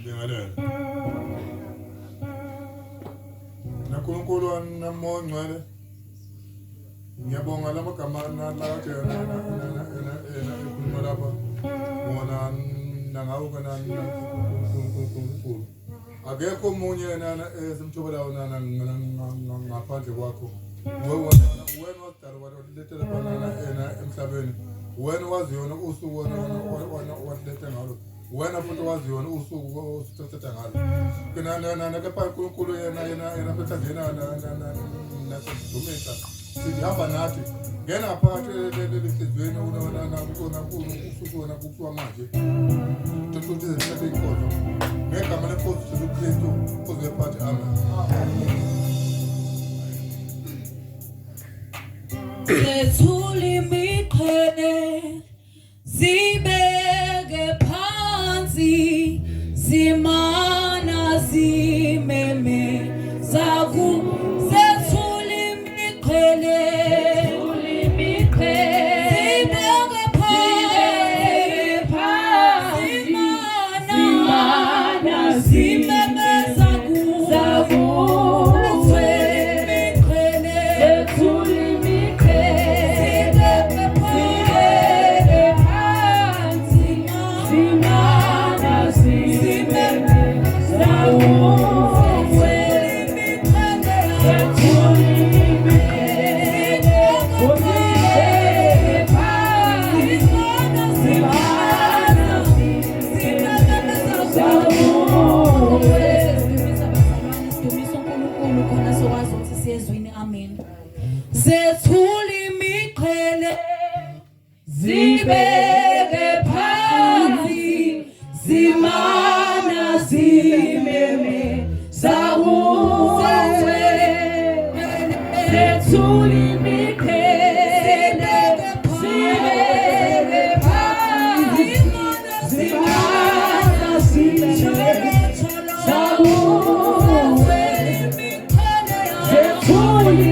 Ngale. Nakunkulu namongcwele. Ngiyabonga lamagama nalathi ekhuluma lapha. Bona nangawo kana uNkulunkulu. Akekho umunye esimthobelayo ngaphandle kwakho. Wena wadala walethela banana emhlabeni. Wena waziona usuku walethe ngalo. Wena futhi waziona usuku osithatha ngalo. Kana kepha uNkulunkulu yena phethangena nasidumisa. Sihamba nathi. Ngena phakathi lesizweni usuku wona kuthiwa manje. Tuthi sithathe inkonzo. Ngegama leNkosi Jesu Kristu uzephathi amen. Sethuli miqhele zibeke phansi zimana zimeme zaku sethuli miqhele zibeke phansi zimana zimeme zaku Sethuli miqhele zibeke phansi zimana zimeme zawuwe sethuli miqhele zibeke phansi zimana zimeme zawuwe sethuli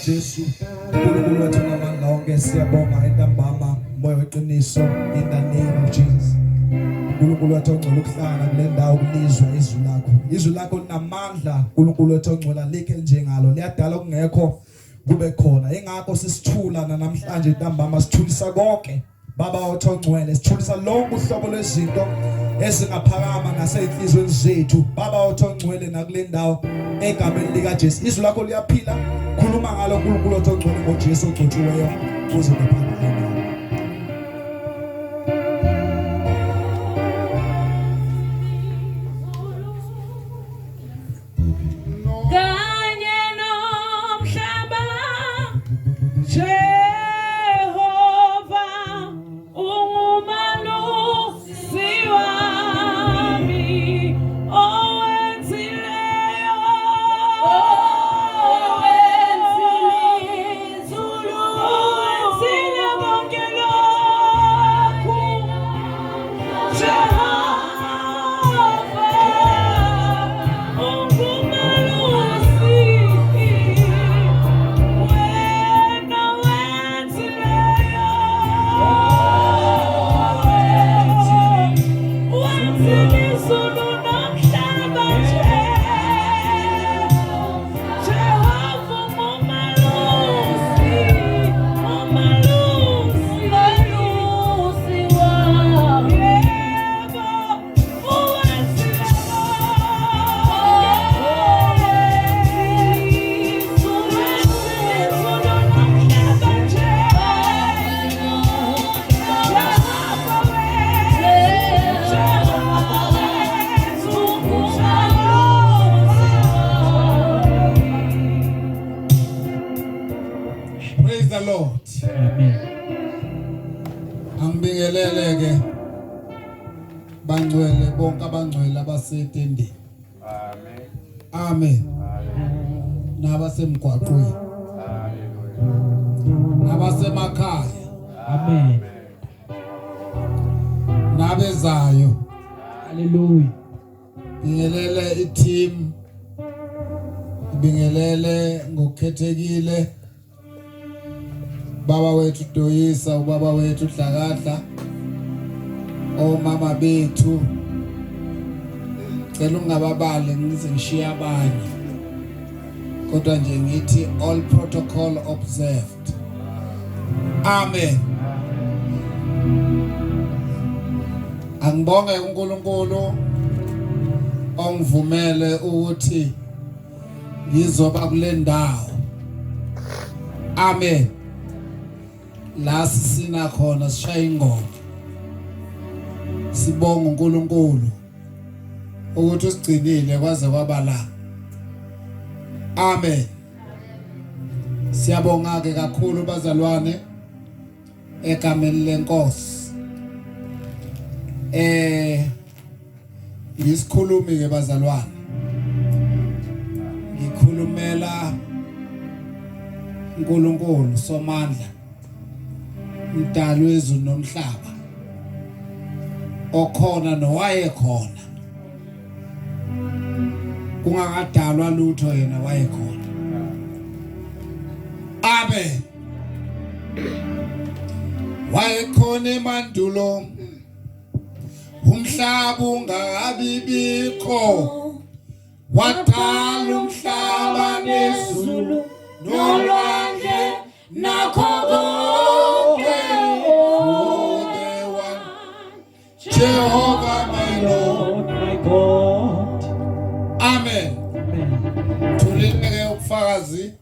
Jesu uNkulunkulu wethu ngamandla onke siyabonga entambama moya weqiniso in the name of Jesus. uNkulunkulu wethu ongcola ukuhlala kule ndawo kulizwa izwi lakho linamandla. uNkulunkulu wethu ongcola likhe njengalo liyadala okungekho kube khona. Ingakho sisithula namhlanje entambama sithulisa konke Baba wethu ongcwele, sithulisa lonke uhlobo lwezinto ezingaphakama nasezinhlizweni zethu Baba wethu ongcwele nakule ndawo egameni lika Jesu. Izwi lakho liyaphila, khuluma ngalo uNkulunkulu wethu ongcwele ngoJesu ogcotshiweyo kuze kuphakame. Angibingeleleke bangcwele bonke abangcwele abasetendeni. Amen. Amen. Nabasemgwaqweni. Hallelujah. Nabasemakhaya. Amen. Nabezayo. Hallelujah. Bingelele i-team. Bingelele ngokukhethekile. Baba wethu Doyisa, ubaba wethu Dlakadla, omama bethu, cela ungababali ngize ngishiya abanye, kodwa nje ngithi all protocol observed. Amen. Angibonge uNkulunkulu ongivumele ukuthi ngizoba kule ndawo. Amen. La sisina khona sishaya ingoma sibonga uNkulunkulu ukuthi usigcinile kwaze kwaba la. Amen. Siyabonga ke kakhulu bazalwane egameni lenkosi. Ngisikhulumi ke bazalwane, ngikhulumela uNkulunkulu somandla, umdali wezulu nomhlaba, okhona nowayekhona, kungakadalwa lutho yena wayekhona. Amen. Wayekhona emandulo, umhlaba ungabibikho, wadala umhlaba nezulu nolwandle nakho konke. Jehovah my Lord, my God. Amen. Tuleke ubufakazi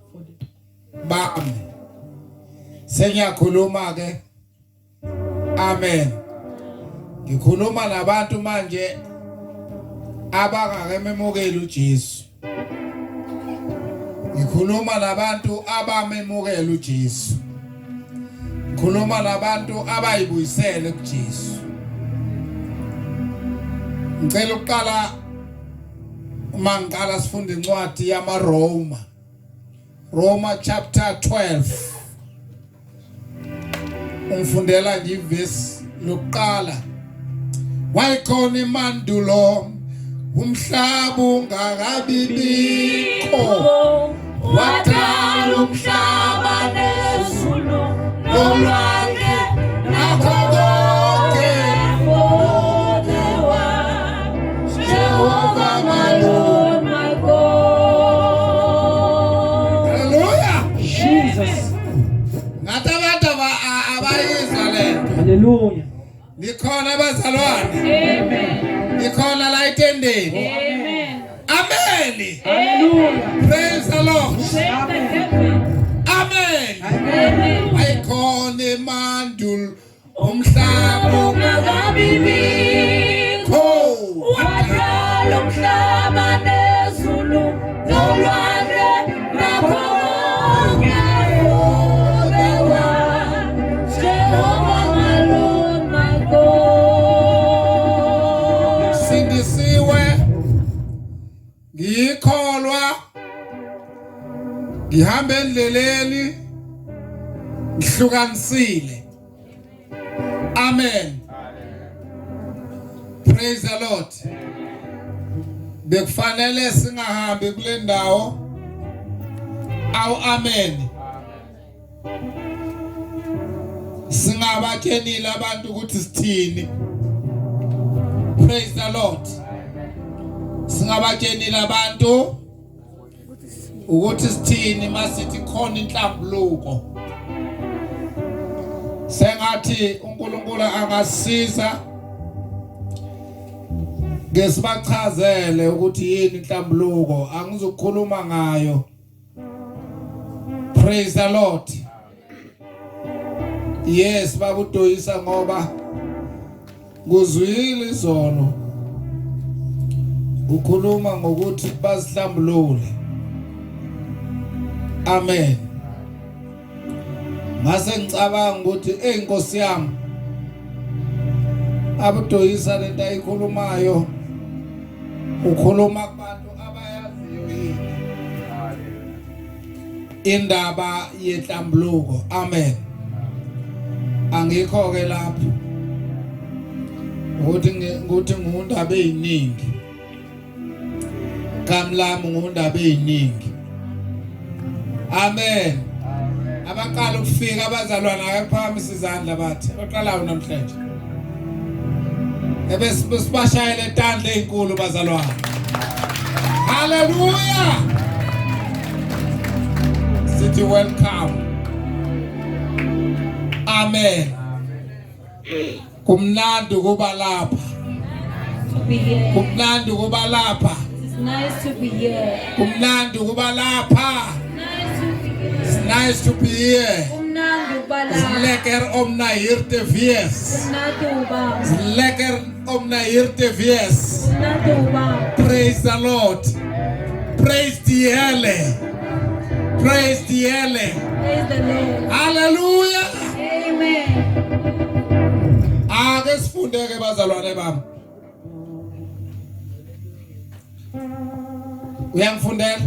bami. Sengiyakhuluma ke. Amen. Ngikhuluma nabantu manje abangakememukela uJesu. Ngikhuluma nabantu abamemukela uJesu. Ngikhuluma nabantu abayibuyisele kuJesu. Ngicela ukuqala uma ngiqala sifunde incwadi yamaRoma Roma chapter 12. Umfundela nje ivesi lokuqala. Wayikhona imandulo umhlaba ungakabibikho wadala umhlaba nezulu nolwandle nakho konke ngonewa Jehovah my Lord my God. Hallelujah. Jesus. Ngathi abantu abayizwa lento. Hallelujah. Nikhona abazalwane. Amen. Nikhona la etendeni. Amen. Amen. Hallelujah. Praise the Lord. Shake the heaven. Amen. Amen. Wayikhona emandulo umhlaba ungakabibikho wadala umhlaba nezulu nolwandle nakho konke ngonewa Jehovah my Lord my God. sindisiwe ngikholwa ngihamba endleleni ngihlukanisile. Amen. Praise the Lord. Bekufanele singahambi kule ndawo. Awu amen. Singabatshenile abantu ukuthi sithini. Praise the Lord. Singabatshenile abantu ukuthi sithini masithi khona inhlambuluko. Sengathi uNkulunkulu angasiza ngesibachazele ukuthi yini inhlambuluko. Angizokhuluma ngayo. Praise the Lord. Yes, babudoyisa ngoba kuzwile izono. Ukhuluma ngokuthi basihlambulule. Amen. Mase ngicabanga ukuthi Nkosi yami abudoyisa lento ayikhulumayo ukhuluma kubantu abayaziyo yini indaba yenhlambuluko. Amen. Angikho ke lapho ukuthi ngundaba eziningi kamlami ngundaba eziningi. Amen. Abaqala ukufika abazalwana ngaphamisa izandla bathi baqalayo namhlanje. Ebesibashayela entandle ezinkulu bazalwana. Hallelujah. Sithi welcome. Amen. Kumnandi kuba lapha. To be here. Kumnandi kuba lapha. It's nice to be here. Kumnandi kuba lapha. Nice to be here. It's nice to be here. Umnandi ukuba It's la. lekker om naar hier te wees. Umnandi uba. It's lekker om naar hier te wees. Umnandi uba. Praise the Lord. Praise the Hele. Praise the Hele. Praise the Lord. Hallelujah. Amen. Ake sifunde ke bazalwane bami. Uyangifundela?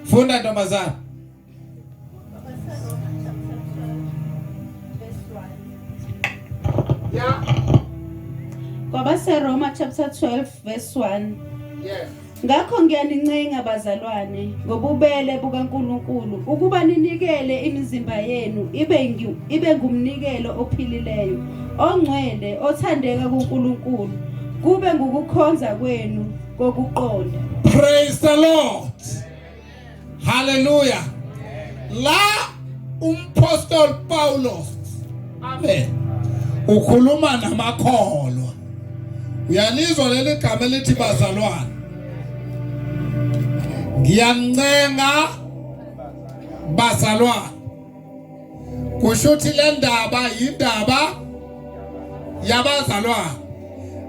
Funda ntombazana. Yeah. KwabaseRoma chapter 12 verse 1. Yes. Ngakho ngiyanincenga bazalwane ngobubele bukaNkulunkulu ukuba ninikele imizimba yenu ibe ngumnikelo ophilileyo ongcwele othandeka kuNkulunkulu kube ngukukhonza kwenu kokuqonda. Praise the Lord. Hallelujah. La Apostle Paulos. Amen. Ukhuluma namakholwa. Uyalizwa leli gama lithi bazalwane. Ngiyancenga bazalwane. Kusho ukuthi le ndaba yindaba yabazalwane.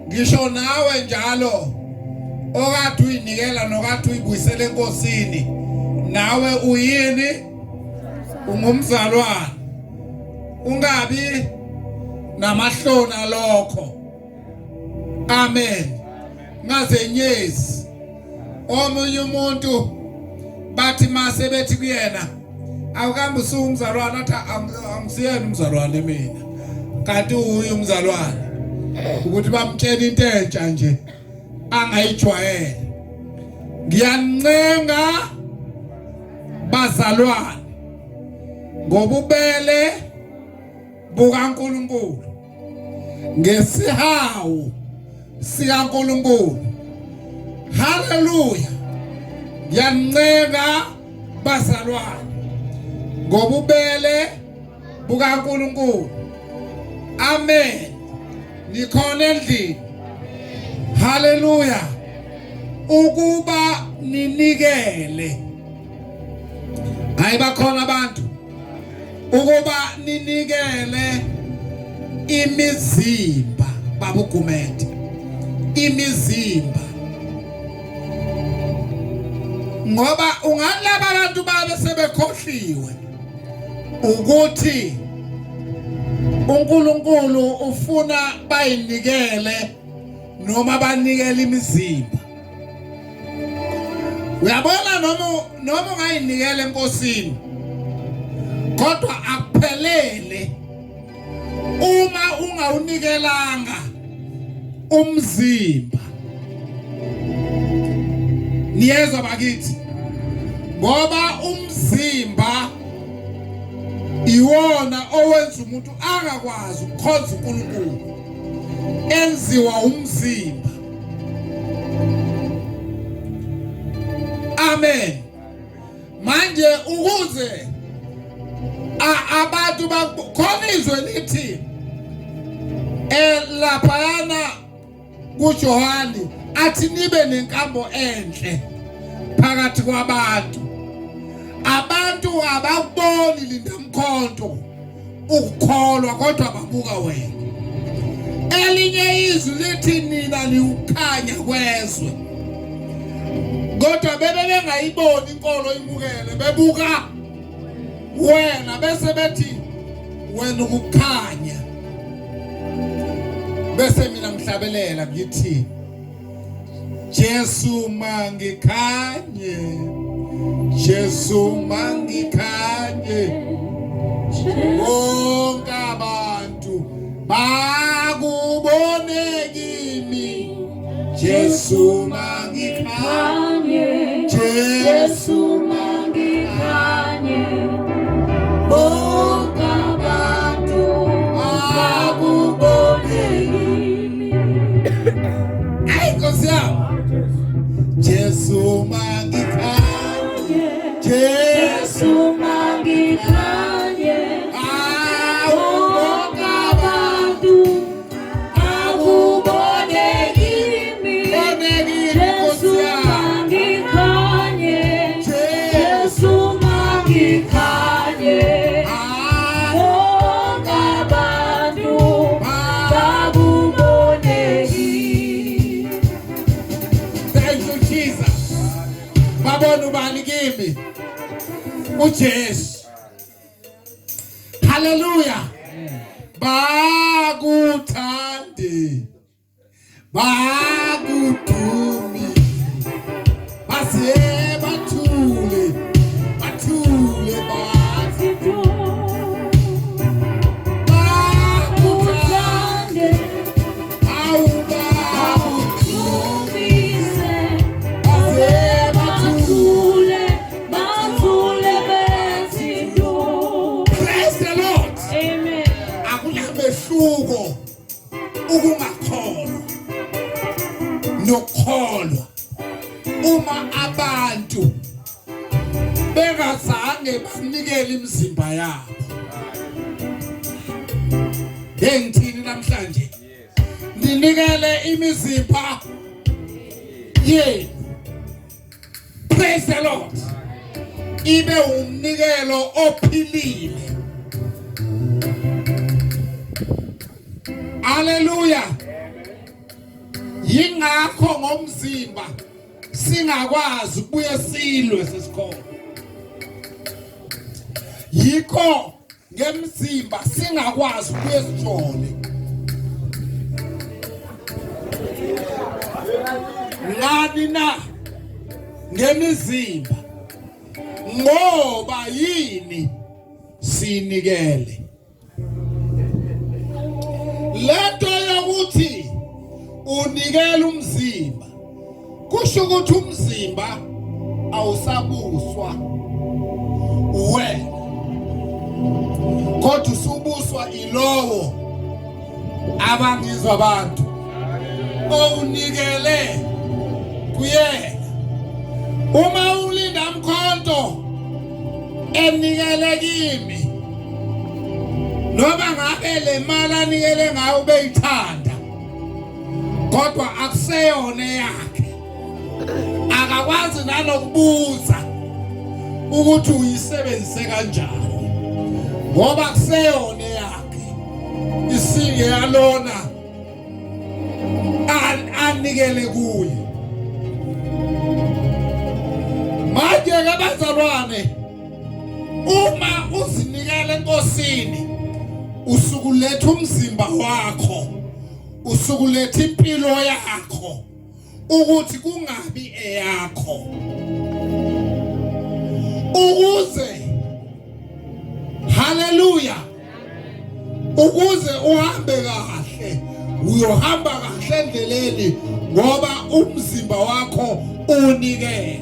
Ngisho nawe njalo okade uyinikela nokade uyibuyisela enkosini nawe uyini ungumzalwane. Ungabi namahlona lokho. Amen. Ngaze nyezi omunye umuntu bathi mase bethi kuyena awukambe usumzalwane athi angisiyena umzalwane mina kanti uyi umzalwane ukuthi bamtshela into entsha nje angayijwayele. Ngiyancenga bazalwane ngobubele bukaNkulunkulu ngesihawu sikaNkulunkulu. Hallelujah. Ngiyancenga bazalwane ngobubele bukaNkulunkulu. Amen. Nikhona endlini. Hallelujah. Ukuba ninikele. Hayi bakhona abantu. Ukuba ninikele imizimba babugumede. Imizimba. Ngoba ungalaba abantu babe sebekhohliwe ukuthi uNkulunkulu ufuna bayinikele noma banikele imizimba. Uyabona noma ungayinikele enkosini kodwa akuphelele uma ungawunikelanga umzimba. Niyezwa bakithi ngoba umzimba iwona owenza umuntu angakwazi ukukhonza uNkulunkulu. Enziwa umzimba. Amen. Manje ukuze abantu bakhona izwe lithi laphayana kuJohani athi nibe nenkambo enhle phakathi kwabantu. Abantu abakuboni lindamkhonto ukukholwa kodwa babuka wena. Elinye izwi lithi nina liukhanya kwezwe kodwa bengayiboni inkolo imukele bebuka wena bese bethi wena ukukhanya. Bese mina ngihlabelela ngithi Jesu mangikhanye, Jesu mangikhanye, bonke abantu bakubone kimi. Jesu mangikhanye, Jesu mangikhanye, bonke abantu bakubone kimi. Ay Nkosi yami. Jesu mangikhanye, Jesu mangikhanye, bonke abantu bakubone kimi. Jesu mangikhanye, Jesu mangikhanye, bonke abantu bakubone kimi. Thank you Jesus. Babona ubani kimi? uJesu. Hallelujah. Bakuthande, bakudumi, base bathule, bathule bathi bakuthande, awubakudumise, base bathule, bathule bethi do. Praise the Lord. Amen. Akunamehluko ukungakholwa nokholwa uma abantu bengazange banikele imizimba yabo. Ngithini namhlanje? Ninikele imizimba yenu. Praise the Lord. Ibe umnikelo ophilile. Hallelujah. Yingakho ngomzimba singakwazi ukubuye silwe sesikhona. Yikho ngemzimba singakwazi ukubuye sijole. Ngani na ngemizimba ngoba yini sinikele. Lento yokuthi unikele umzimba kusho ukuthi umzimba awusabuswa wena, kodwa usubuswa ilowo abangizwa abantu owunikele kuyena. Uma ulinda mkhonto enikele kimi, noma ngabe le mali anikele ngayo beyithanda, kodwa akuseyona yakhe, akakwazi nanokubuza ukuthi uyisebenzise kanjani, ngoba akuseyona yakhe, isike yalona anikele kuye. Manje ke bazalwane, uma uzinikele enkosini, usukuletha umzimba wakho, usukuletha impilo yakho ukuthi kungabi eyakho, ukuze haleluya, ukuze uhambe kahle, uyohamba kahle endleleni ngoba umzimba wakho unikele.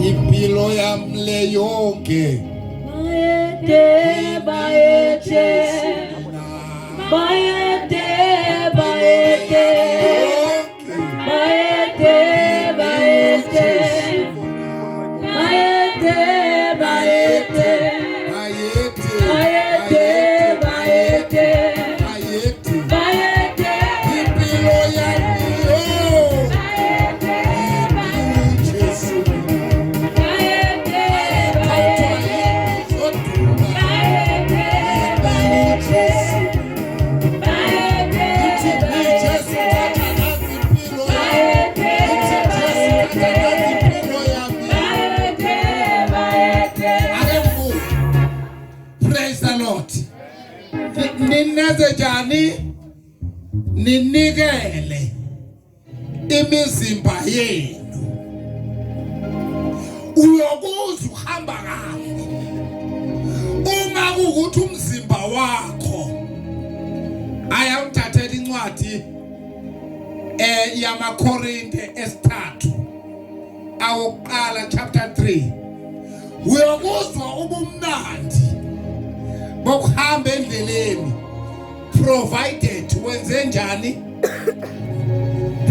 Impilo yami le yonke Bayete, bayete, bayete, bayete, bayete, bayete, bayete, bayete, bayete, bayete, bayete, impilo yami nineze jani ninikele imizimba yenu, uyokuzwa uhamba kahle. Uma kukuthi umzimba wakho, ayawuthathela incwadi yamaKorinte esithathu awokuqala chapter 3, uyokuzwa ubumnandi bokuhamba endleleni, provided wenze njani,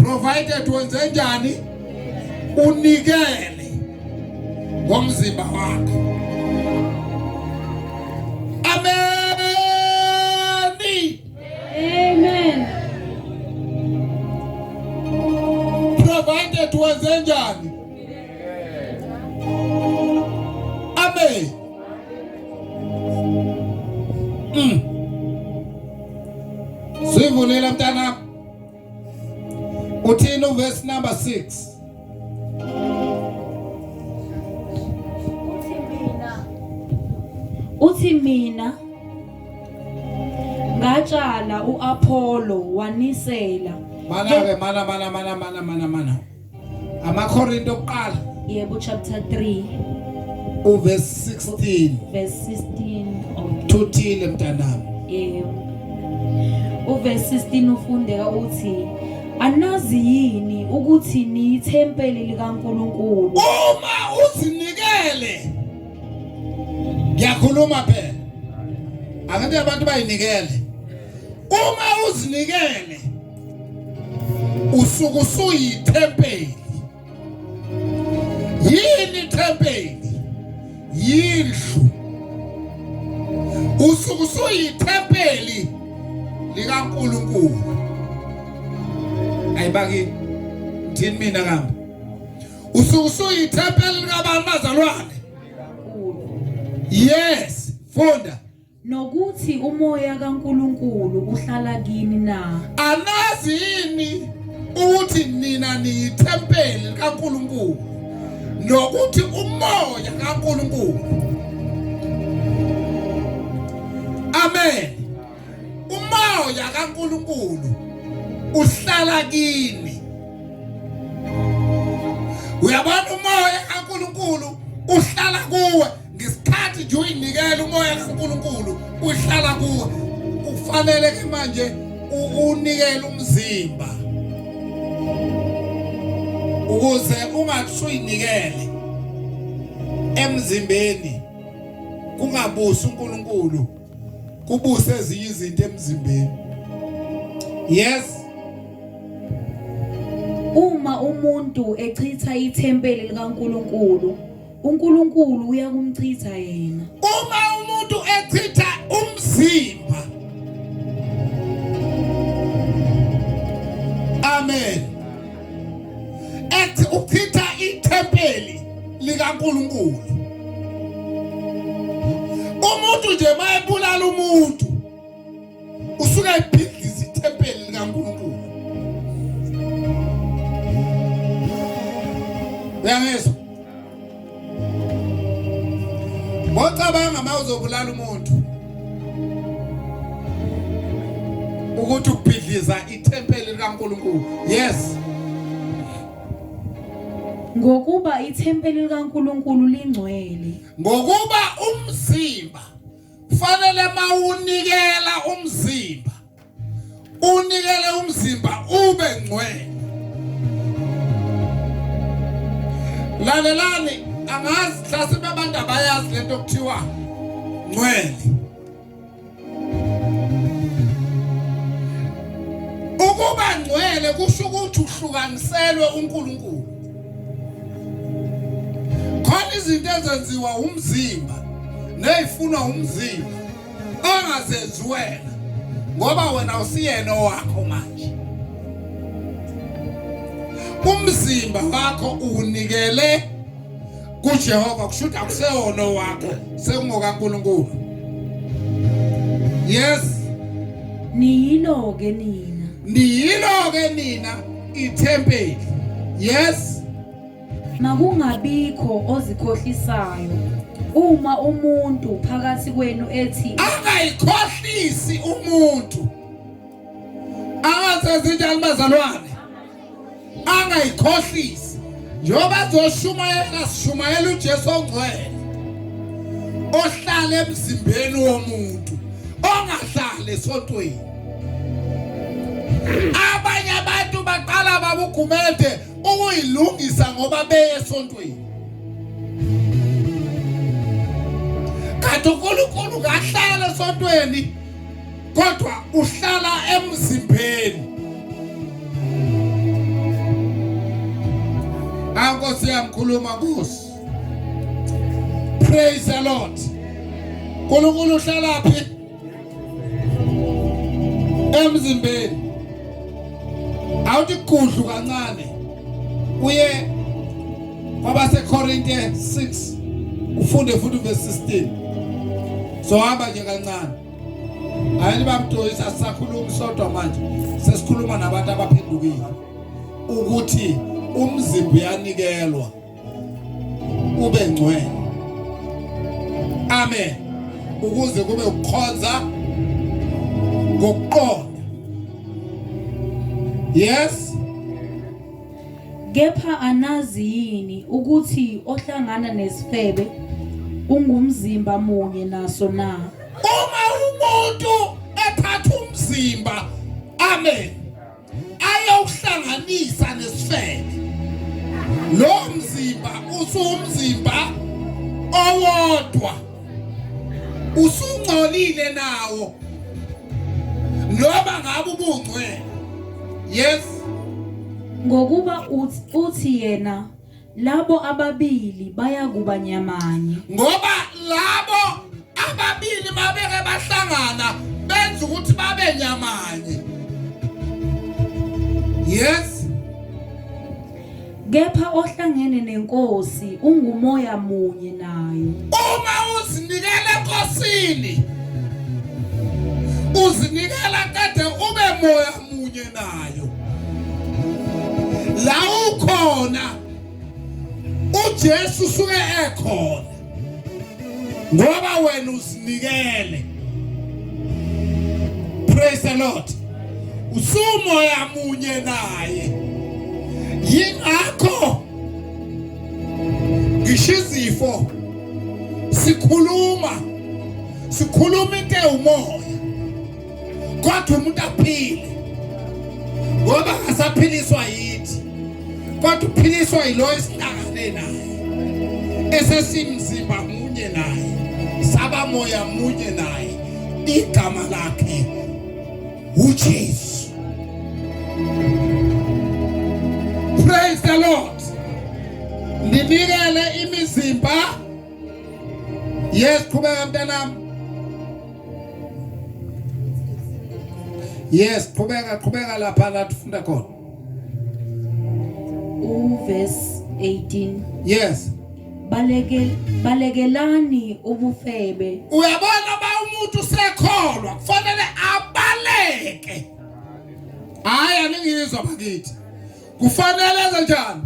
provided wenze njani, unikele ngomzimba wakho. Amen. Amen. Provided wenze njani. Amen. Sivulela mntana, uthini verse number 6? Uthi mina ngatshala, uApollo wanisela. Mana. AmaKorinte okuqala, Yebo, chapter 3 uverse 16. verse 16. Tuthile mntanami. Yebo. Uverse 16 ufundeka uthi, anazi yini ukuthi niyithempeli likaNkulunkulu? Uma uzinikele, ngiyakhuluma phela, akade abantu bayinikele. Uma uzinikele, usuku usuyithempeli. Yini ithempeli? Yindlu. Usuku usuyithempeli likaNkulunkulu. Ayibaki thini mina kambe? Usuku usuyithempeli likabantu bazalwane. Yes, funda. Nokuthi umoya kaNkulunkulu uhlala kini na? Anazi yini ukuthi nina niyithempeli kaNkulunkulu, nokuthi umoya kaNkulunkulu. Amen. Umoya kaNkulunkulu uhlala kini. uyabona umoya kaNkulunkulu uhlala kuwe ngesikhathi nje uyinikela umoya kaNkulunkulu uhlala kuwe. Ufanele ke manje unikele umzimba ukuze ungatsuyinikele emzimbeni kungabusi uNkulunkulu kubuse ezinye izinto emzimbeni. Yes. Uma umuntu echitha ithempeli likaNkulunkulu, uNkulunkulu uyakumchitha yena. Uma umuntu echitha umzimba, amen, ethi uchitha ithempeli likaNkulunkulu. Umuntu nje mayebulala umuntu usuke ebhidliza ithempeli likaNkulunkulu. Uyangizwa? Ngocabanga mawuzobulala umuntu ukuthi ubhidliza ithempeli likaNkulunkulu. Yes. Ngokuba ithempeli likaNkulunkulu lingcwele. Ngokuba umzimba kufanele mawunikela umzimba, unikele umzimba ube ngcwele. Lalelani, angazi mhlawumbe abantu abayazi lento kuthiwa ngcwele. Ukuba ngcwele kusho ukuthi uhlukaniselwe uNkulunkulu. Khona izinto ezenziwa umzimba nezifunwa umzimba ongazenzi wena ngoba wena usiyena owakho manje. Umzimba wakho unikele kuJehova, kushuthi akuseyona wakho, sekungokaNkulunkulu. Yes. Niyilo-ke nina. Niyilo-ke nina ithempeli. Yes. Makungabikho ozikhohlisayo. Uma umuntu phakathi kwenu ethi angayikhohlisi umuntu, angazenzi njalo bazalwane, angayikhohlisi njengoba zoshumayela sishumayela uJesu ongcwele ohlala emzimbeni womuntu ongahlali esontweni. Abanye abantu baqala babugumede ukuyilungisa ngoba beye esontweni, kanti uNkulunkulu kahlala esontweni kodwa uhlala emzimbeni. Ankosi yamkhuluma Nkosi. Praise the Lord. uNkulunkulu uhlala phi? Emzimbeni. Awuthi kudlu kancane uye kwabaseKorinte 6 ufunde futhi verse 16. So hamba nje kancane. Ayini bamtoyisa sisakhuluma sodwa manje. Sesikhuluma nabantu abaphendukile ukuthi umzimba uyanikelwa ube ngcwele. Amen. Ukuze kube ukukhonza ngokuqonda. Yes. Kepha anazi yini ukuthi ohlangana nesifebe ungumzimba munye naso na? Uma umuntu ethatha umzimba, amen, ayawuhlanganisa nesifebe, lo mzimba usumzimba owodwa, usungcolile nawo noma ngabe ubungcwele. Yes. Ngokuba uthi yena labo ababili bayakuba nyamanye. Ngoba labo ababili mabeke bahlangana benza ukuthi babe nyamanye. Yes. Kepha ohlangene neNkosi ungumoya munye nayo. Uma uzinikela eNkosini, uzinikela kade ube moya munye nayo. La ukhona uJesu suke ekhona ngoba wena uzinikele. Praise the Lord. Usumoya munye naye. Yingakho ngisho izifo sikhuluma into ewumoya kodwa umuntu aphile ngoba asaphiliswa yithi kodwa uphiliswa yilo esihlangane naye esesimzimba munye naye saba moya munye naye igama lakhe uJesu. Praise the Lord. Ninikele imizimba. Yes, qhubeka mntanami. Yes, qhubeka lapha la tufunda khona. Verse 18. Yes. Balekelani ubufebe. Uyabona ba umuntu sekholwa kufanele abaleke. Hayi angingizwa bakithi. Kufanele kanjani?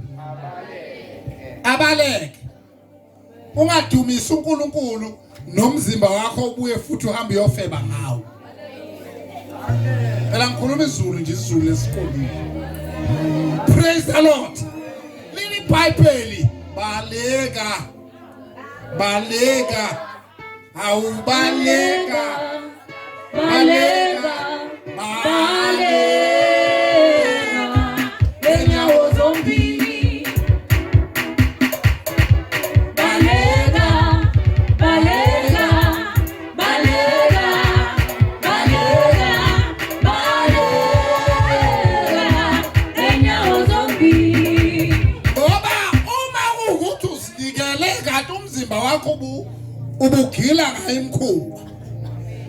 Abaleke. Ungadumisa uNkulunkulu nomzimba wakho ubuye futhi uhambe uyofeba ngawo. Phela ngikhuluma isiZulu nje isiZulu esikoleni. Praise the Lord. Leli Bible baleka awubaleka lenyawo zombili lenyawo zombili ngoba uma ukuthi usinikele kanti umzimba wakho ubugila ngayo imkhuba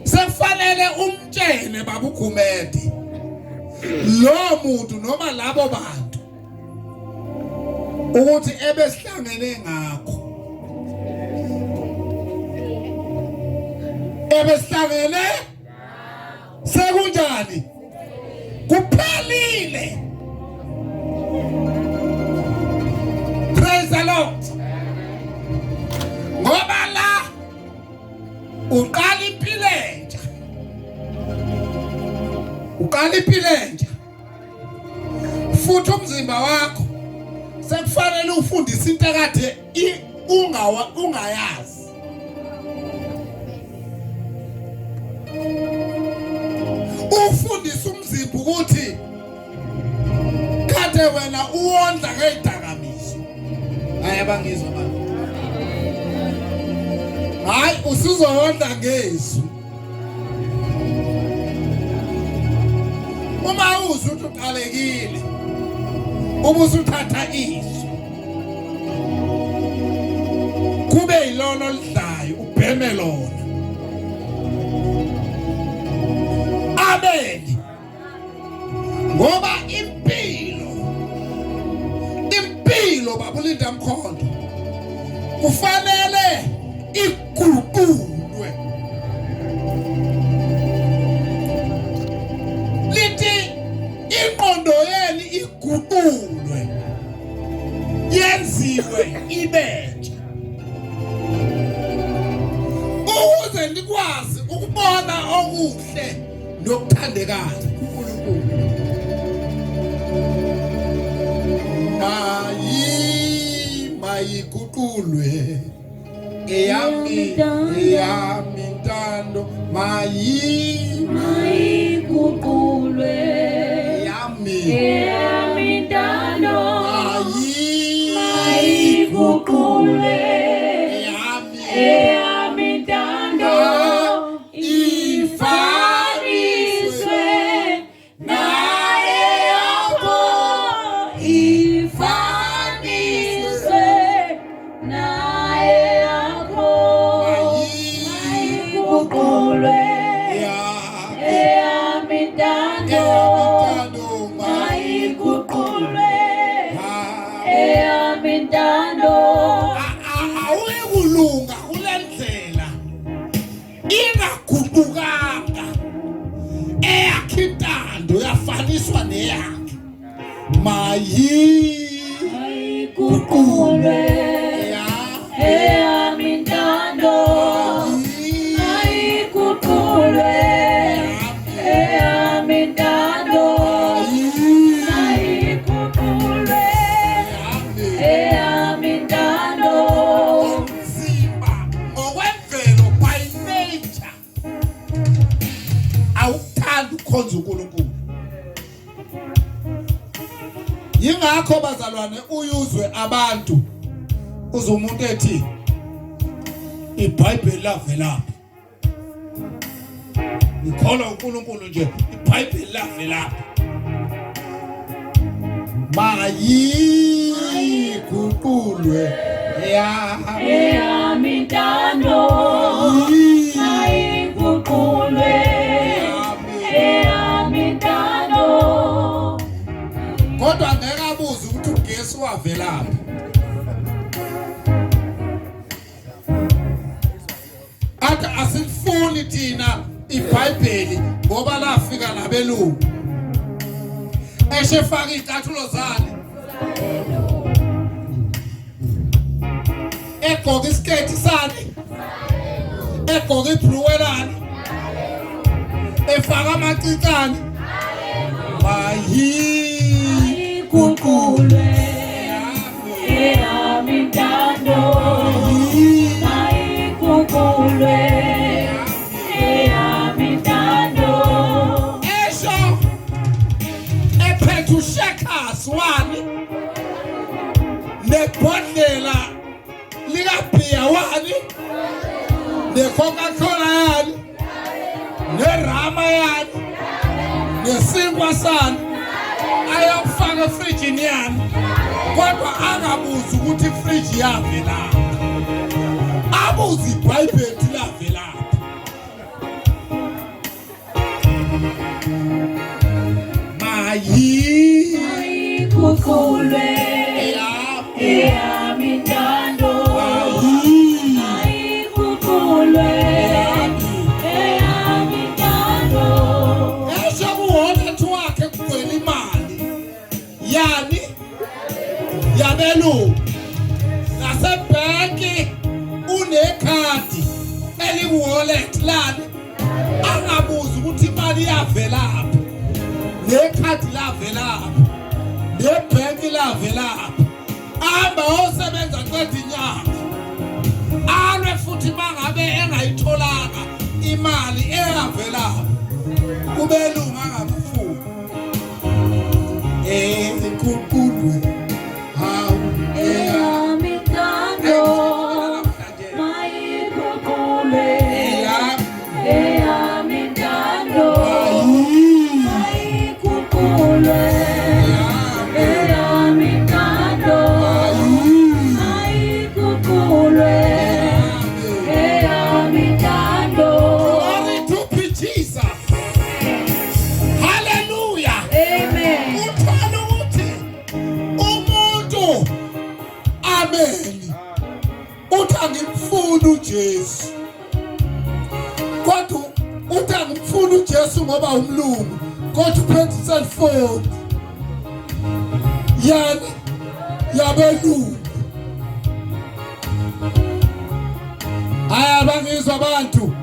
sekufanele umtshele baba uGumede lo muntu noma labo bantu ukuthi ebesihlangene ngakho ebesihlangene sekunjani kuphelile. Praise the Lord. Ngoba la uqala impilo entsha futhi umzimba wakho sekufanele ufundise into ekade ungayazi. Ufundise umzimba ukuthi kade wena uwondla ngezidakamizwa. Hayi abangizwa baba. Hayi usuzowondla ngezwi. Uma uzwe ukuthi uqalekile ubusuthatha izwi kube yilona lidlayo ubheme lona. Amen. Ngoba impilo babulinda mkhondo kufanele iguqulwe. Lithi ingqondo yeni iguqulwe yenziwe ibentsha ukuze nikwazi ukubona okuhle nokuthandekayo kuNkulunkulu. Mayiguqulwe eyami ntando mayiguqulwe eyami ntando mayiguqulwe eyami ntando ifaniswe naye yakho ifaniswe naye yakho mayiguqulwe eyami ntando mayiguqulwe eyami ntando. awuyikulunga kule ndlela ingaguqukanga eyakhe intando yafaniswa neyakhe Mayiguqulwe eyami ntando mayiguqulwe eyami ntando mayiguqulwe eyami ntando ukukhonza uNkulunkulu. Yingakho bazalwane uyuzwe abantu uze umuntu ethi iBhayibheli lavela. Ngikholwa uNkulunkulu nje, iBhayibheli lavela. Mayiguqulwe eyami intando mayiguqulwe eyami intando. Kodwa ngeke abuze ukuthi uGesu wavelaphi. Athi asifuni thina iBhayibheli ngoba lafika nabelungu. Eshefaka izicathulo zane. Egqoka isiketi sane. Egqoka ibhluwelane. Efaka amacicane. Mayiguqulwe eyami intando mayiguqulwe eyami intando. Esho ephethe uShekas wani nebhodlela likabhiya wani neCoca-Cola yani neRama yani nesinkwa sani ayakufaka efrijini yani, kodwa angabuzi ukuthi ifriji yavela. Abuzi iBhayibheli lavela. Mayiguqulwe eyami intando mayiguqulwe eyami intando. Esho kuwona wakhe kugcwele imali yani yabelungu. Nasebhenki unekhadi eliwallet lani, angabuzi ukuthi imali yavelaphi, nekhadi lavelaphi, nebhenki lavelaphi. Amba osebenza qeda inyanga alwe futhi mangabe engayitholanga imali eyavelaphi, kubelungu angakufuni. Ekuqulwe hawu Eyami intando mayiguqulwe eyami intando mayiguqulwe eyami intando mayiguqulwe eyami intando. Glory to be Jesus. Hallelujah. Amen. Uthanda ukuthi umuntu amen uthi angimfuni uJesu, kodwa uthi angimfuni uJesu ngoba umlungu, kodwa uphethe cellphone yani yabelungu. Ayabangizwa abantu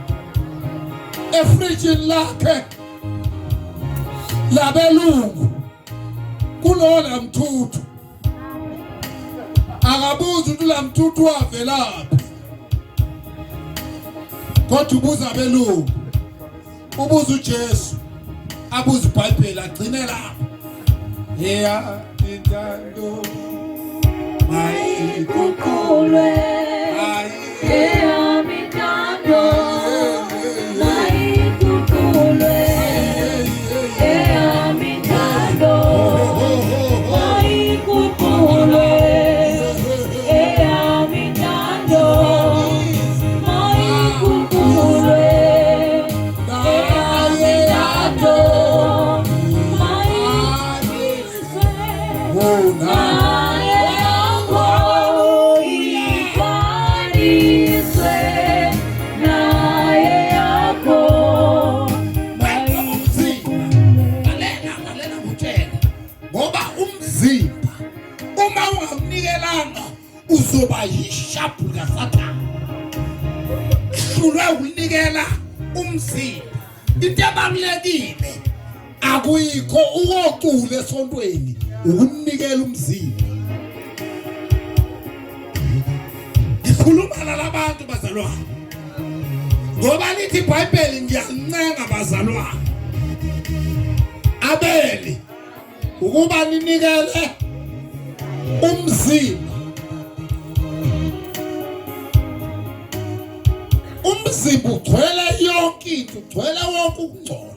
efrijini lakhe labelungu kulona mthuthu, akabuzi ukuthi lamthuthu wavelaphi, kodwa ubuza abelungu, ubuza uJesu, abuza iBhayibheli, agcine lapho. Yeah, intando Mayiguqulwe eyami intando mayiguqulwe eyami intando mayiguqulwe eyami intando mayiguqulwe eyami intando mayiguqulwe. Uzoba yishapu kaSathane. Hlulwe ukunikela umzimba. Into ebalulekile akuyikho uwoqule esontweni, ukunikela umzimba. Ngikhuluma labantu bazalwane, ngoba lithi iBhayibheli ngiyalincenga bazalwane, Abeli ukuba ninikele umzimba. Umzimba ugcwele yonke into, ugcwele wonke ukungcola.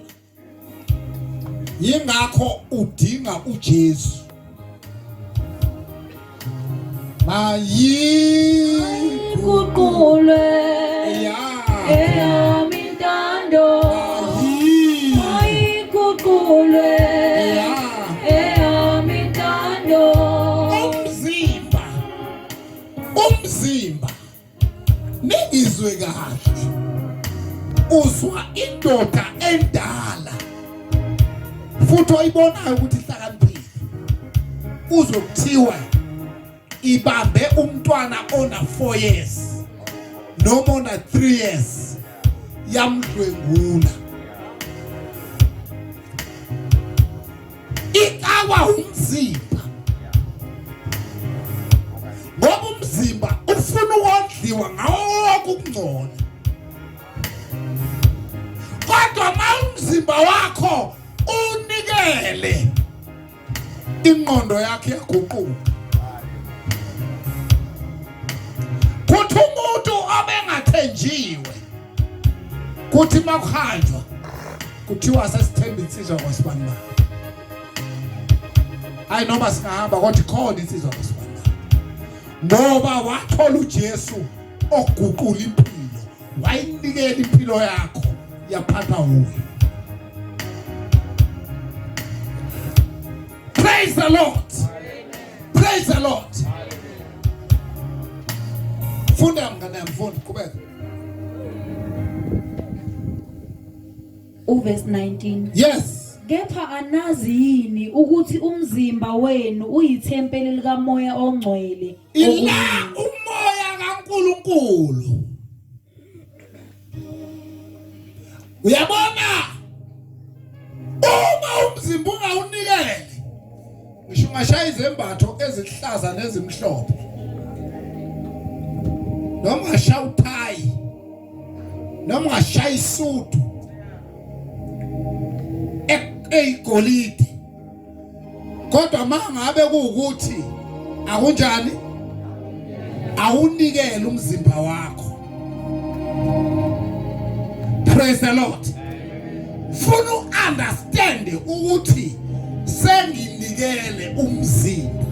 Yingakho udinga uJesu. Mayiguqulwe eyami intando. Mayiguqulwe eyami intando. Umzimba ningizwe kahle. Uzwa indoda endala futhi oyibonayo ukuthi ihlakaniphile. Uzokuthiwa ibambe umntwana ona 4 years noma ona 3 years yamdlwengula. Ikawa umzimba ngoba umzimba ufuna ukondliwa ngawo wonke ukungcola. Kodwa umzimba wakho unikele, ingqondo yakhe yaguquka. Kuthi umuntu obengathenjiwe kuthi makuhanjwa kuthiwa sesithemba insizwa kwaSibandana. Hayi noma singahamba kodwa khona insizwa kwaSibandana. Ngoba wathola uJesu oguqula impilo, wayinikela impilo yakho yaphatha uwe. Praise the Lord. Praise the Lord. Funda mngane mfundi kubeka. Verse 19. Yes. Kepha anazi yini ukuthi umzimba wenu uyithempeli likaMoya ongcwele? Ila umoya kaNkulunkulu. Uyabona? Uma umzimba ungawunikele, ngisho ungashaya izembatho ezihlaza nezimhlophe, noma ungashaya uthayi, noma ungashaya isudu eyigolide, kodwa mangabe kuukuthi akunjani, awunikele umzimba wakho. Praise the Lord. Funa understand ukuthi senginikele umzimba,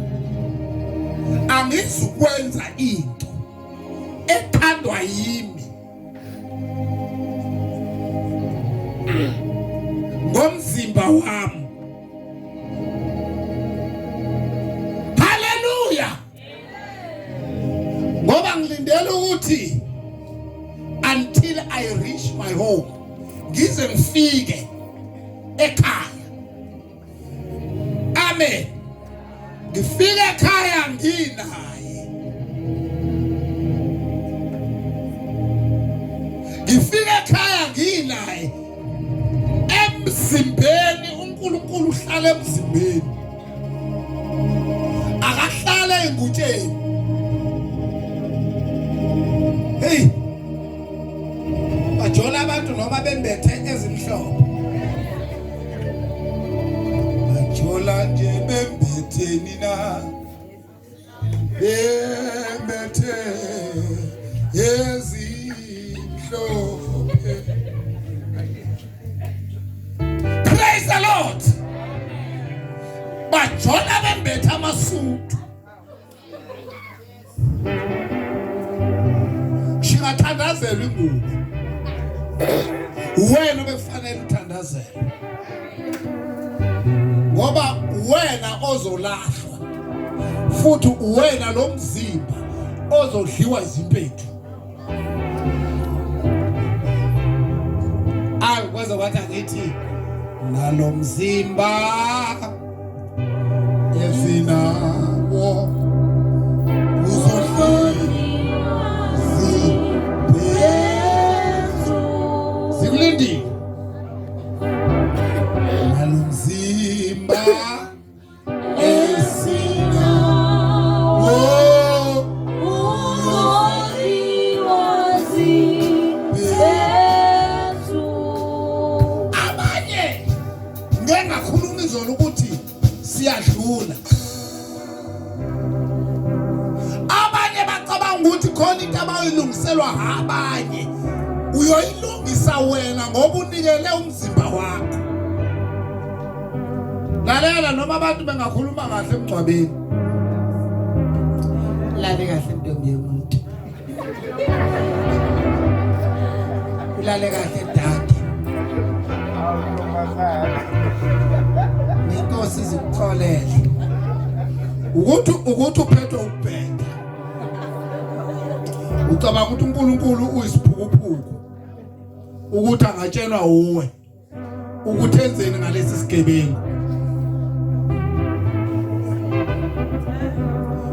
angizukwenza into ethandwa yimi ngomzimba wami. Hallelujah. Ngoba ngilindele ukuthi until I reach my home, ngize ngifike ekhaya. Amen. Ngifike ekhaya nginaye. Ngifike ekhaya nginaye. Emzimbeni uNkulunkulu uhlala emzimbeni. Akahlala engutsheni. Hey. Bajola abantu noma bembethe ezimhlophe. Bajola nje bembethe nina. Bembethe ezimhlophe. Praise the Lord. Bajola bembethe amasudu. Shingathandazela ingubo. Wena bekufanele uthandazele. Ngoba wena ozolahlwa. Futhi wena lo mzimba ozodliwa izimpethu. Akwenza kwathi angithi nalo mzimba esinawo uzodliwa. Sikulindi malumzimba esinawo abanye ngengakhuluma uyoyilungiselwa abanye uyoyilungisa wena ngoba unikele umzimba wakho. Lalela noma abantu bengakhuluma kahle emgcwabeni, lale kahle ntombi yomuntu, ulale kahle dade, nenkosi izikuxolele ukuthi uphethwe ukubheka. Ucabanga ukuthi uNkulunkulu uyisiphukuphuku ukuthi angatshelwa uwe ukuthi enzeni ngalesi sigebengu.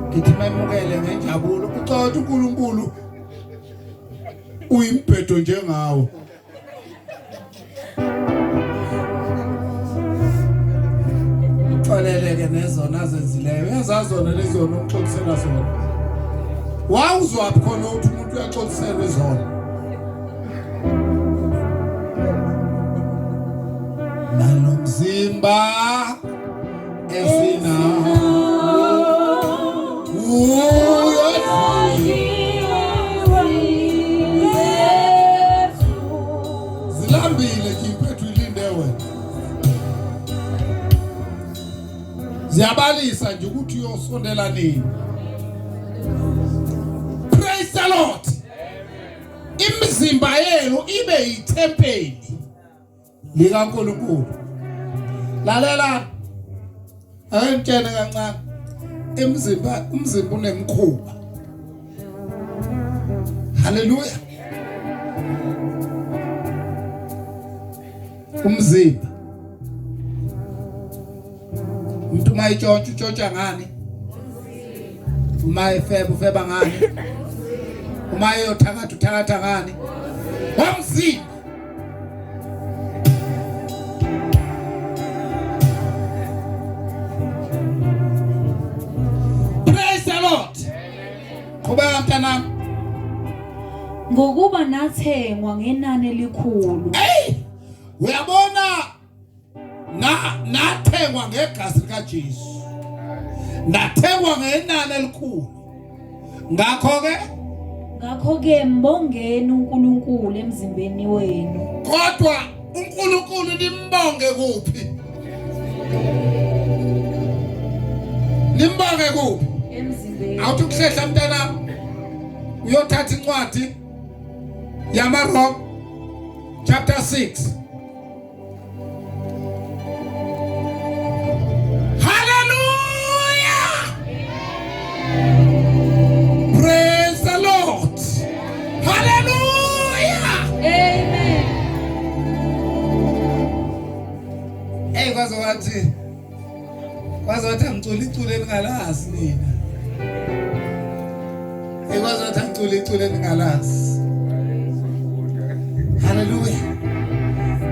Ngithi memukele ngenjabulo ucotha uNkulunkulu uyimbhedo njengawo. Xoleleke nezona azenzileyo, yazazona lezona uxoxisela zona. Wawuzwaphi khona ukuthi umuntu uyaxoxiselwa izona? Nanomzimba esinawo zilambile kimphethu ilinde wena. Ziyabalisa nje ukuthi uyosondela nini. Praise the Lord. Imizimba yenu ibe yithempeli likaNkulunkulu. Lalela ayintshene kancane. Umzimba unemkhuba. Hallelujah. Umzimba umuntu mayitshontsha ngani? Ufeba ngani? Uthakatha ngani? Umzimba. Praise the Lord. Kuba mntana ngokuba nathengwa ngenani elikhulu. Uyabona nathengwa ngegazi likaJesu. Nathengwa ngenani elikhulu. Ngakho-ke mbongeni uNkulunkulu emzimbeni wenu. Kodwa uNkulunkulu nimbonge kuphi? Nimbonge kuphi? Emzimbeni. Awuthi kuhlehla mntana uyothatha incwadi yamaRoma chapter 6. Hallelujah. Praise the Lord. Hallelujah. Amen. Kwazothi angicule ningalazi nina. Kwazothi angicule ningalazi. Hallelujah.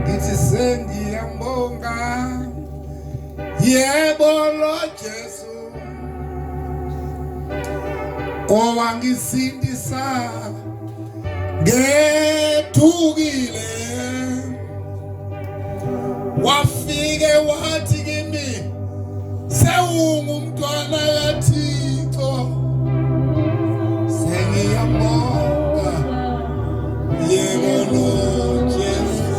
Ngithi sengiyambonga yebo lo Jesu owangisindisa ngethukile wafike wathi kimi sewungumntwana kaThixo. Sengiyambonga yebo lo Jesu.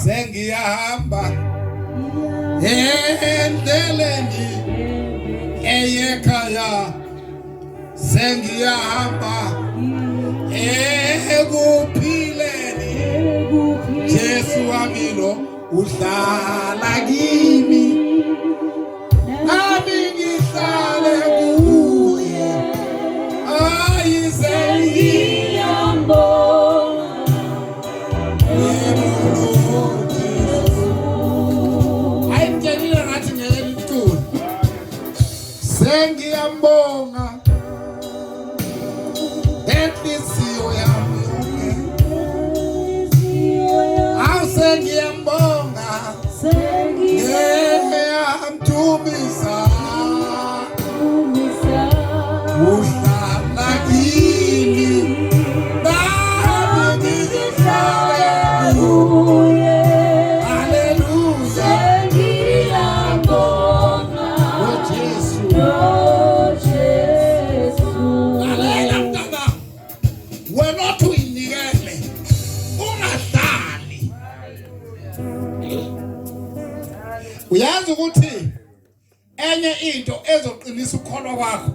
Sengiyahamba endleleni eyekhaya, sengiyahamba ekuphileni. Jesu wami lo uhlala kimi, nami ngihlale kuye. Sengiyambonga enhliziyo yami yonke, sengiyambonga ngeyamthumisa uhlala kimi, nami ngihlale kuye. Hallelujah. Oh Jesu. into ezoqinisa ukholwa kwakho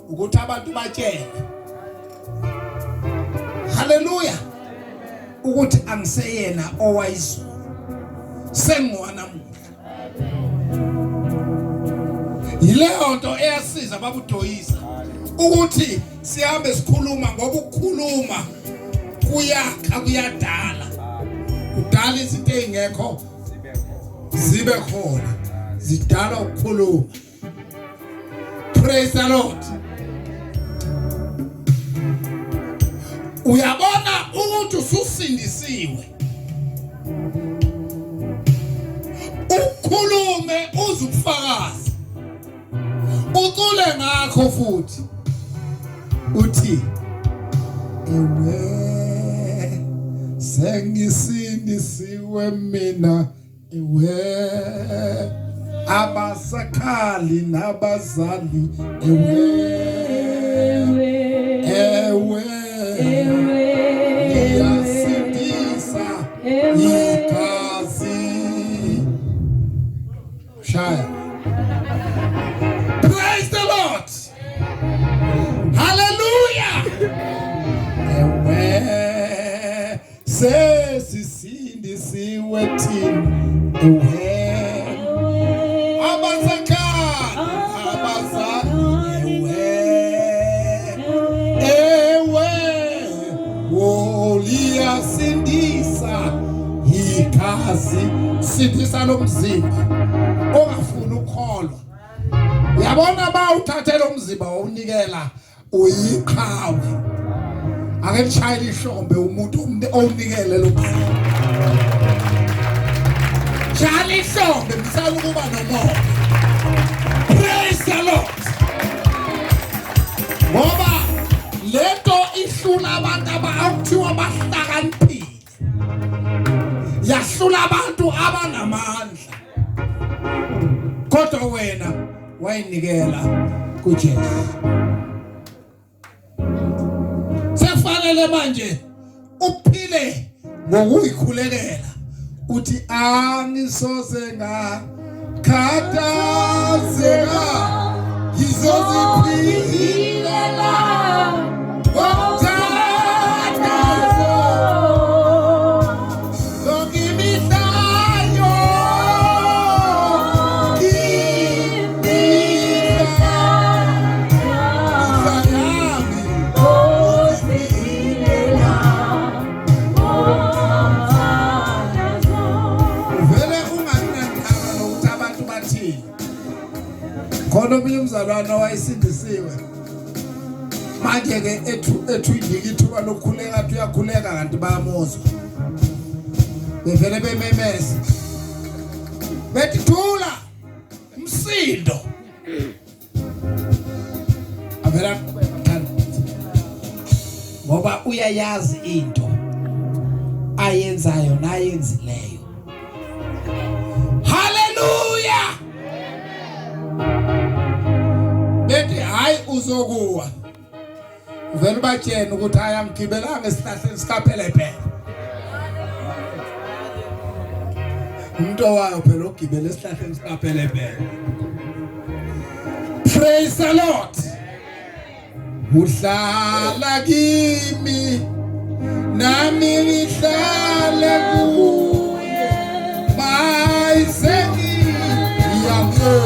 ukuthi abantu batshele haleluya ukuthi angiseyena owayizulu sengwanamuhla yileyo nto eyasiza babudoyisa ukuthi sihambe sikhuluma ngoba ukukhuluma kuyakha kuyadala kudala izinto ezingekho zibe khona zidala ukukhuluma. Praise the Lord. Uyabona ukuthi ususindisiwe ukhulume uzukufakaza ucule ngakho futhi uthi ewe sengisindisiwe mina ewe abasakhali nabazali ewe yasindisa igazi shaya. Praise the Lord. Hallelujah. Ewe sesisindisiwe thina ewe abasakhala abazali ewe woliyasindisa igazi sindisa lomzimba ongafuni ukholwa. Uyabona bawuthathela umzimba wawunikela uyiqhawe ake nishayile ihlombe umuntu owunikele lo mzimba shayile ihlombe misala ukuba nomoya. Praise the Lord. Ngoba lento ihlula abantu abakuthiwa bahlakaniphile yahlula abantu abanamandla kodwa wena wayinikela kuJesu. Sefanele manje uphile ngokuyikhulekela uthi angisoze ngakhathazeka ngizoziphilela ngomthandazo lonke imihlayo khona omunye umzalwana wayesindisiwe manje ke ethu indikithuba lokukhuleka athi uyakhuleka kanti bayamuzwa bevele bememeza bethi thula umsindo avela ngoba uyayazi into ayenzayo nayenzileyo. Hallelujah. Bethi hayi uzokuwa vele batshena ukuthi ayangigibelanga esihlahleni sikaphelepele umuntu owayo phela ogibela esihlahleni sikaphelepele. Praise the Lord. Uhlala kimi nami ngihlale kuye mayisengi yamyo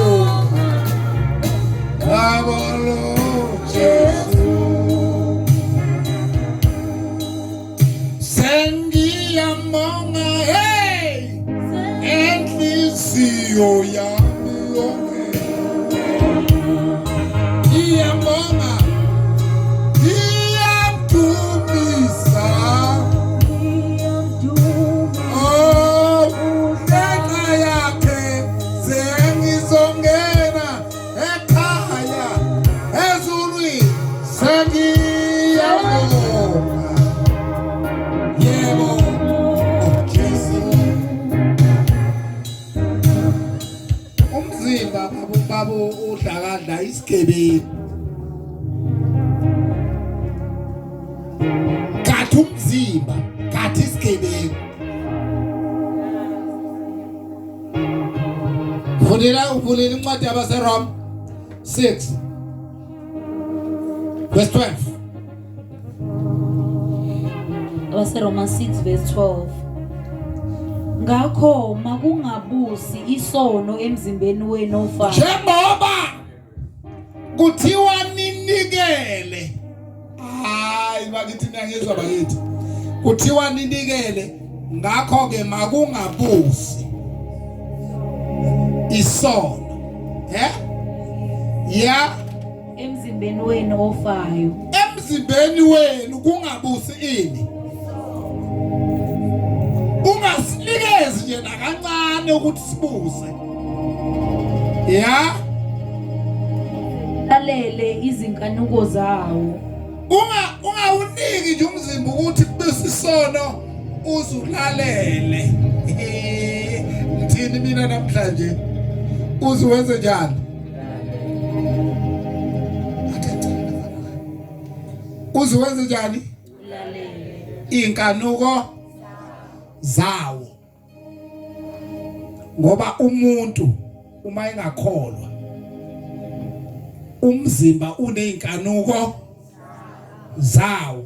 Abolo Jesu sengiya monga hey enhlisiyo yami yonke iyabonga iyamdumisa oh ngenxa yakhe sengizongena ekhaya ezulwini sengiyabonga yebo Jesu umzimba babo udlakadla isigebengu kathi umzimba kathi isigebengu uvulela incwadi yabaseRoma 6 verse 12. Abase Romans 6 verse 12. Ngakho makungabusi isono emzimbeni wenu ofayo. Njengoba kuthiwa ninikele. Hayi bakithi ngiyezwa bakithi. Kuthiwa ninikele, ngakho ke makungabusi isono. Yeah. Emzimbeni wenu ofayo. Emzimbeni wenu kungabusi ini. Ungasinikezi nje nakancane ukuthi sibuse. Yeah. Lalele izinkanuko zawo. Ungawuniki nje umzimba ukuthi kubese isono uzulalele. Ngithini mina namhlanje? Uzuwenze njani? Uzuwenze njani? Lalele inkanuko zawo. Ngoba umuntu uma engakholwa, umzimba uneinkanuko zawo.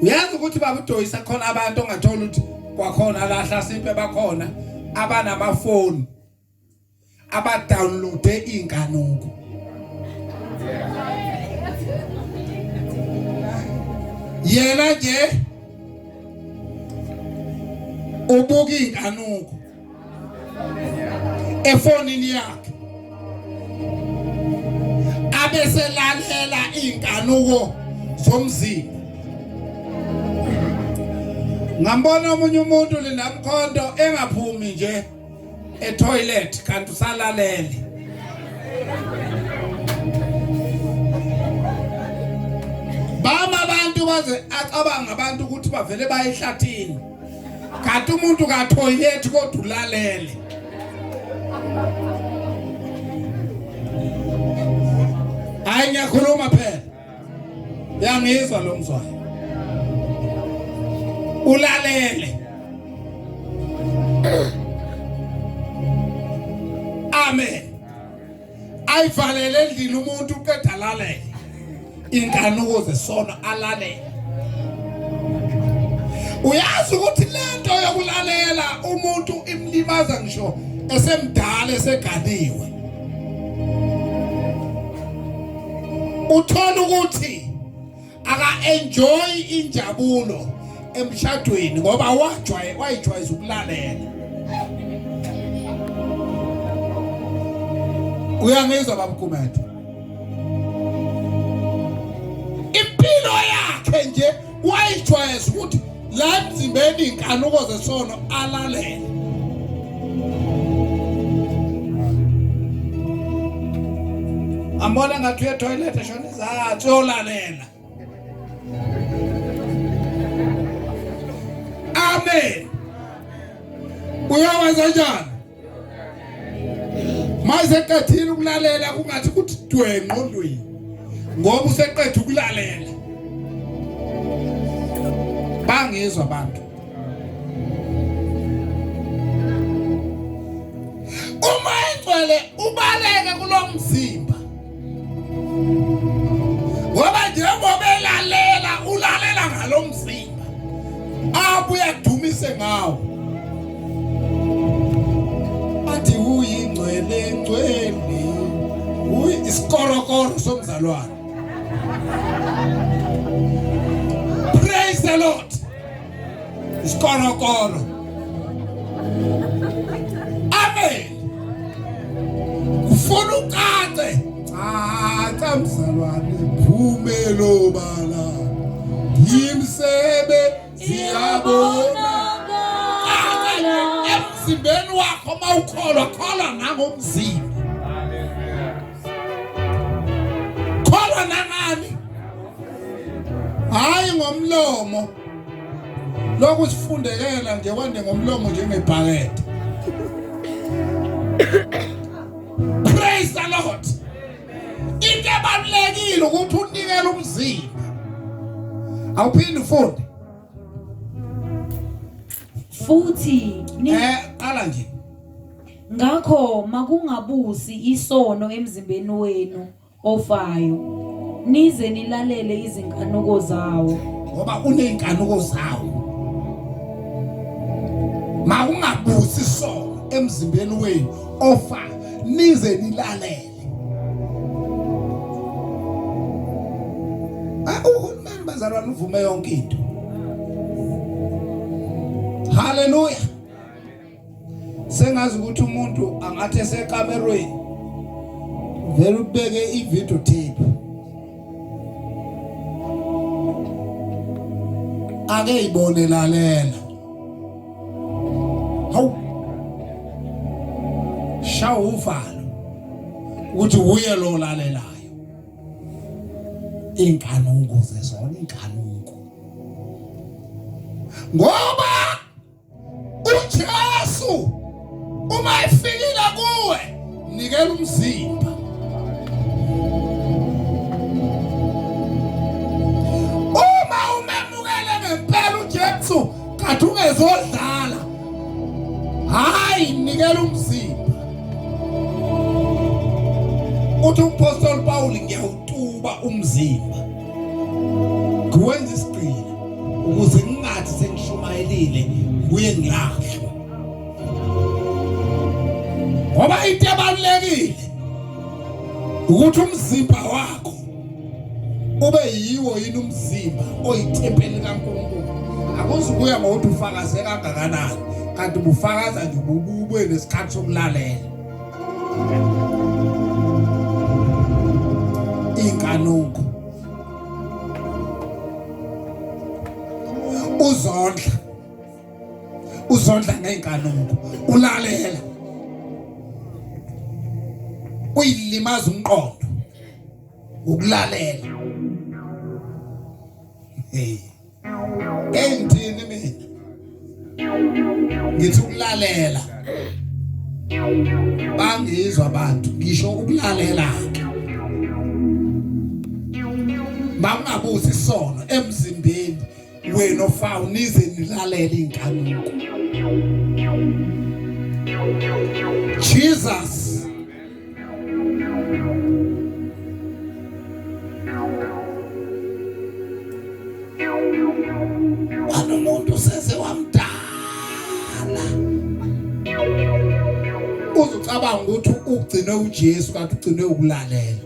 Uyazi ukuthi baba uDoyisa khona abantu ongathola ukuthi kwakhona lahla simpe bakhona abanamafoni abadownloade inkanuko. Yena nje ubuka inkanuko efonini yakhe, abese lalela inkanuko zomzimba. Ngambona omunye umuntu linamkhonto engaphumi nje etoilet kanti usalalele. Bama abantu baze acabanga abantu ukuthi bavele baye ehlathini. Kanti umuntu ka toilet kodwa ulalele. Hayi ngiyakhuluma phela. Yangizwa lo mzwayi. Ulalele. Amen. Ayivalele endlini umuntu uqeda lalele. Inkanuko zesono alalele. Uyazi ukuthi lento yokulalela umuntu imlimaza ngisho esemdala eseganiwe. Uthola ukuthi aka enjoy injabulo emshadweni ngoba wayijwayeza ukulalela. Uyangizwa babukhumethe? Impilo yakhe nje wayijwayeza ukuthi la emzimbeni inkanuko zesono alalele. Ambona ngathi uye toilet eshona izathu yolalela. Amen. Uyawenza njani? Mase kathini ukulalela kungathi kuthi dwe engqondweni. Ngoba useqedwe ukulalela. Bangizwa abantu. Uma engcwele ubaleke kulomzimba. Ngoba njengoba elalela ulalela ngalomzimba. Abuya dumise ngawo. Athi uyingcwele ngcwele. Isikorokoro somzalwane. Praise the Lord. Isikorokoro. Amen. Kufuna ukade. Cha mzalwane phumelo bala. Yimsebe siyabona. Emzimbeni wakho mawukholwa kholwa nangomzimba. Kholwa nangani? Hayi ngomlomo. Lokhu sifundekela nje kwande ngomlomo njengebhakede. Praise the Lord. Into ebalulekile ukuthi unikele umzimba. Awuphindi ufunde. Futhi Qala nje. Ngakho makungabusi isono emzimbeni wenu ofayo nize nilalele izinkanuko zawo ngoba uneinkanuko zawo. Makungabusi isono emzimbeni wenu ofayo nize nilalele. Uhulumeni bazalwane uvume yonke into. Hallelujah. Sengazi ukuthi umuntu angathi esekamerweni vele ubeke i-video tape ake ibone lalela. Hawu shawu uvalo ukuthi uye lo lalelayo. Inkanuko zezona inkanuko ngoba uJesu uma efikile kuwe nikela umzimba. Uma umemukele ngempela uJesu kanti ungezodlala, hayi nikela umzimba. Uthi uPostoli Paul ngiyawutuba umzimba ngiwenza isiqilo ukuze ngingathi sengishumayelile kuye ngilahlwe. Ngoba into ebalulekile ukuthi umzimba wakho ube yiwo yini umzimba oyithempeli kaNkulunkulu. Akuzukuya ngokuthi ufakaze kangakanani kanti ubufakaza nje ubube nesikhathi sokulalela. Inkanuko uzondla ngeinkanuko ulalela uyilimaza umqondo ukulalela. Ngithini mina ngithi ukulalela bangizwa abantu ngisho ukulalela ke bangabuzi isono emzimbeni wena ofayo nize nilalele inkanuko. Jesus anomuntu sese wamdala uzucabanga ukuthi ugcine uJesu kanti ugcine ukulalela.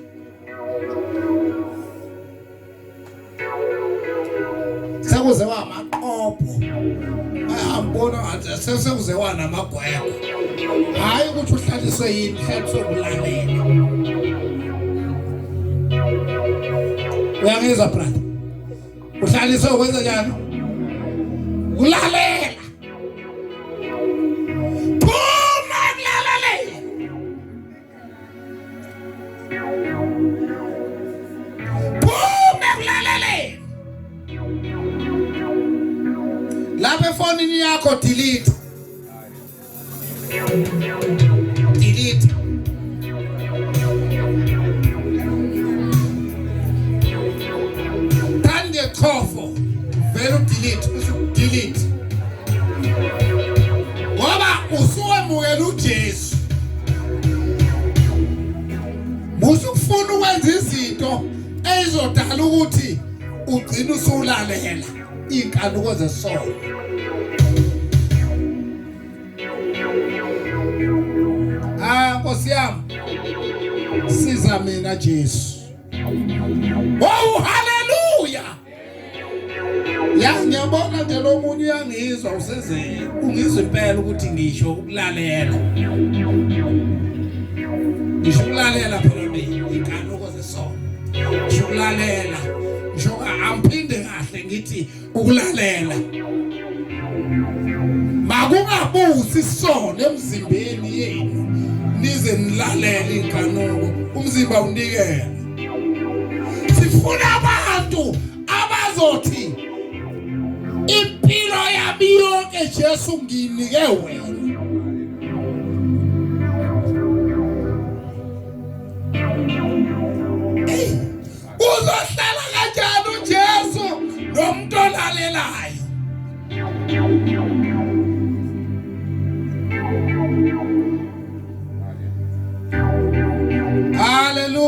Sekuze wamaqopho ayambona ngathi sekuze wanamagwego, hayi ukuthi uhlaliswe yini hlepho ukulalela. Uyangizwa brother? Uhlaliswe ukwenza njani? Ulalela. Phuma kulalela. Phuma kulalela. Lapha efonini yakho delete. Delete. Tande khofo. Vele delete, delete. Ngoba usuwemukela uJesu. Musufuna ukwenza izinto ezodala ukuthi ugcine usulalela inkanuko zesono. Nkosi yami siza mina Jesu. Oh haleluya. Ngiyabona nje lo munye uyangizwa useze ungizwe impela ukuthi ngisho ukulalela. Ngisho ukulalela phela mina inkanuko zesono. Ngisho ukulalela. Ngisho amphinde kahle ngithi ukulalela. Makungabusi isono emzimbeni yenu nize nilalele inkanuko umzimba unikele. Sifuna abantu abazothi impilo yami yonke Jesu nginike wena. Uzohlala kanjani uJesu nomuntu olalelayo?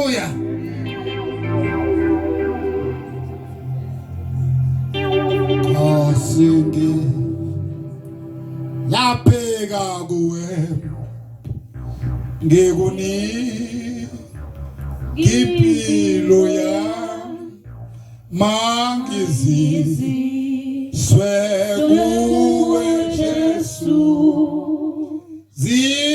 haleluya. Asingi lapheka kuwe ngekuni impilo ya mangizi swekuwe Jesu zisulizo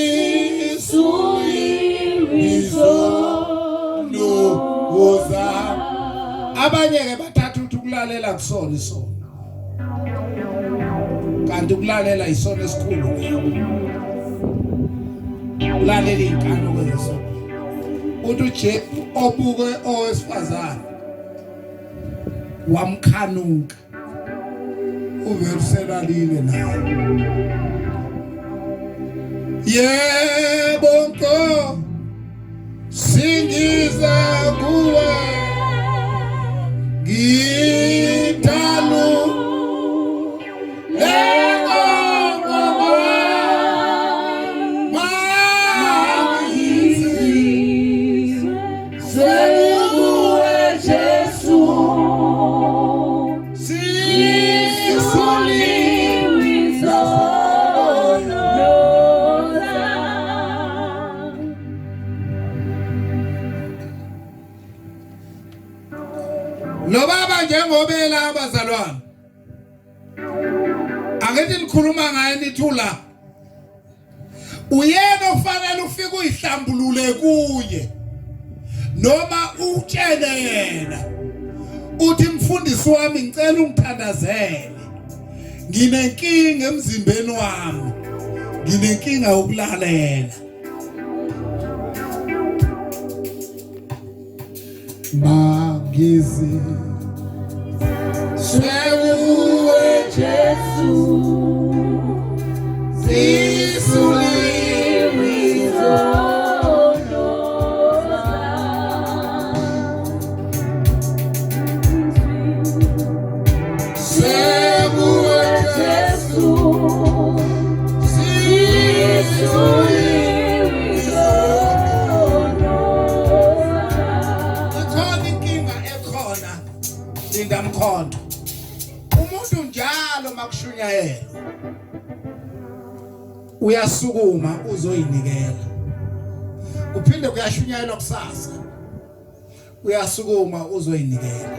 woza abanye ke bathatha ukulalela kusona isona kanti ukulalela isona esikhulu ulalela inkani kwezo uthi uJesu obuke owesifazane wamkhanuka uverselalile naye yebo nko singiza kuwe ngitalu Nobaba njengobela abazalwane Angithi nikhuluma ngaye nithula Uyena ufanele ufike uyihlambulule kuye noma utshele yena uthi mfundisi wami ngicela ungithandazele nginenkinga emzimbeni wami nginenkinga yokulalela Magizi Swekuwe Jesu Zisulizo Swekuwe Jesu Zisulizo Ndamkhonto umuntu njalo makushunyayela uyasukuma uzoyinikela kuphinde kuyashunyayela kusasa uyasukuma uzoyinikela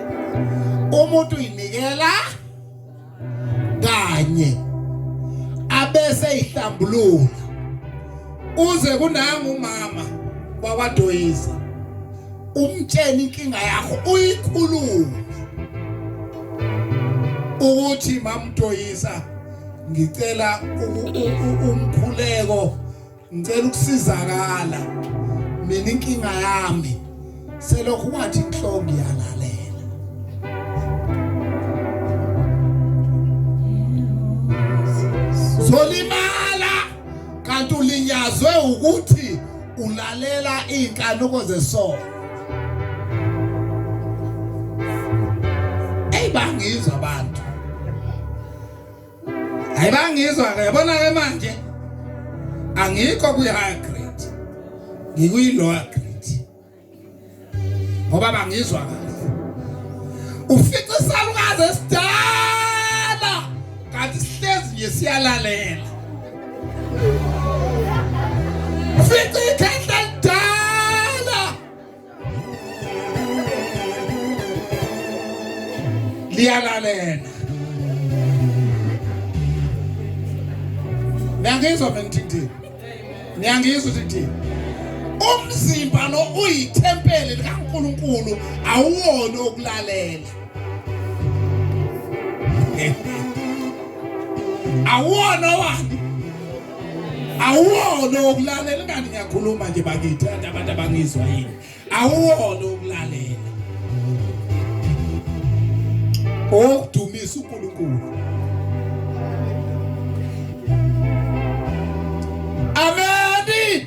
umuntu uyinikela kanye abese ihlambulula uze kunanga umama wakwaDoyiza umtshela inkinga yakho uyikhuluma ukuthi mamDoyiza ngicela umkhuleko ngicela ukusizakala mina inkinga yami selokhu wathi inhloko iyalalela zolimala kanti ulinyazwe ukuthi ulalela inkanuko zesono bangizwa abantu ayibangizwa ke yabona ke manje angikho ku high grade ngikuyi lower grade ngoba bangizwa kahle ufica isalukazi esidala kanti sihlezi nje siyalalela ufica ikhehla lidala liyalalela Niyangizwa mengithini Niyangizwa ukuthi umzimba lo uyithempeli likaNkulunkulu awuwona okulalela awuwona wani awuwona okulalela kanti ngiyakhuluma nje bakithi abantu abangizwa yini awuwona okulalela okudumisa uNkulunkulu Amen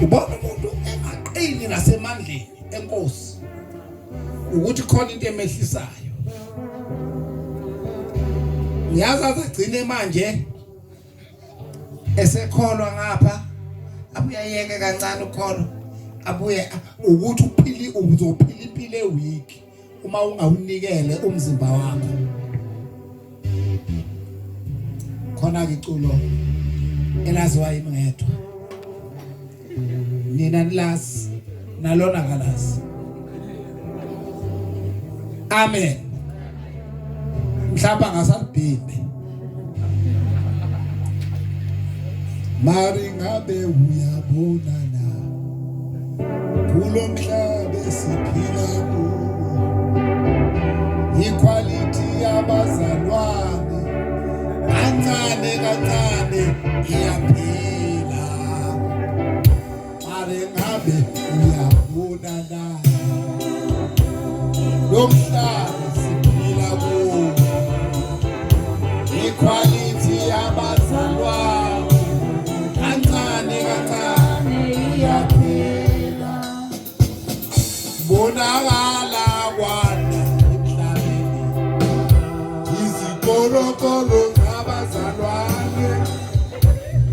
Ubona umuntu engaqini nasemandleni enkosi ukuthi khona into emehlisayo Ngiyazazi agcine manje esekholwa ngapha abuyayeke kancane ukholo abuye ukuthi uzophila impilo ewiki uma ungawunikele umzimba wakho khona ke iculo elaziwa yimi ngedwa nina nilazi nalona kalazi amen mhlawumbe ngasalibhimbe mari ngabe uyabona na kulo mhlaba esiphila kuwo iquality yabazalwane kancane iyaphila mari ngabe uyabona na lo mhlaba esiphila kuwo iquality yabazalwane kancane iyaphila bonakala kwanda emhlabeni izikorokoro zabazalwane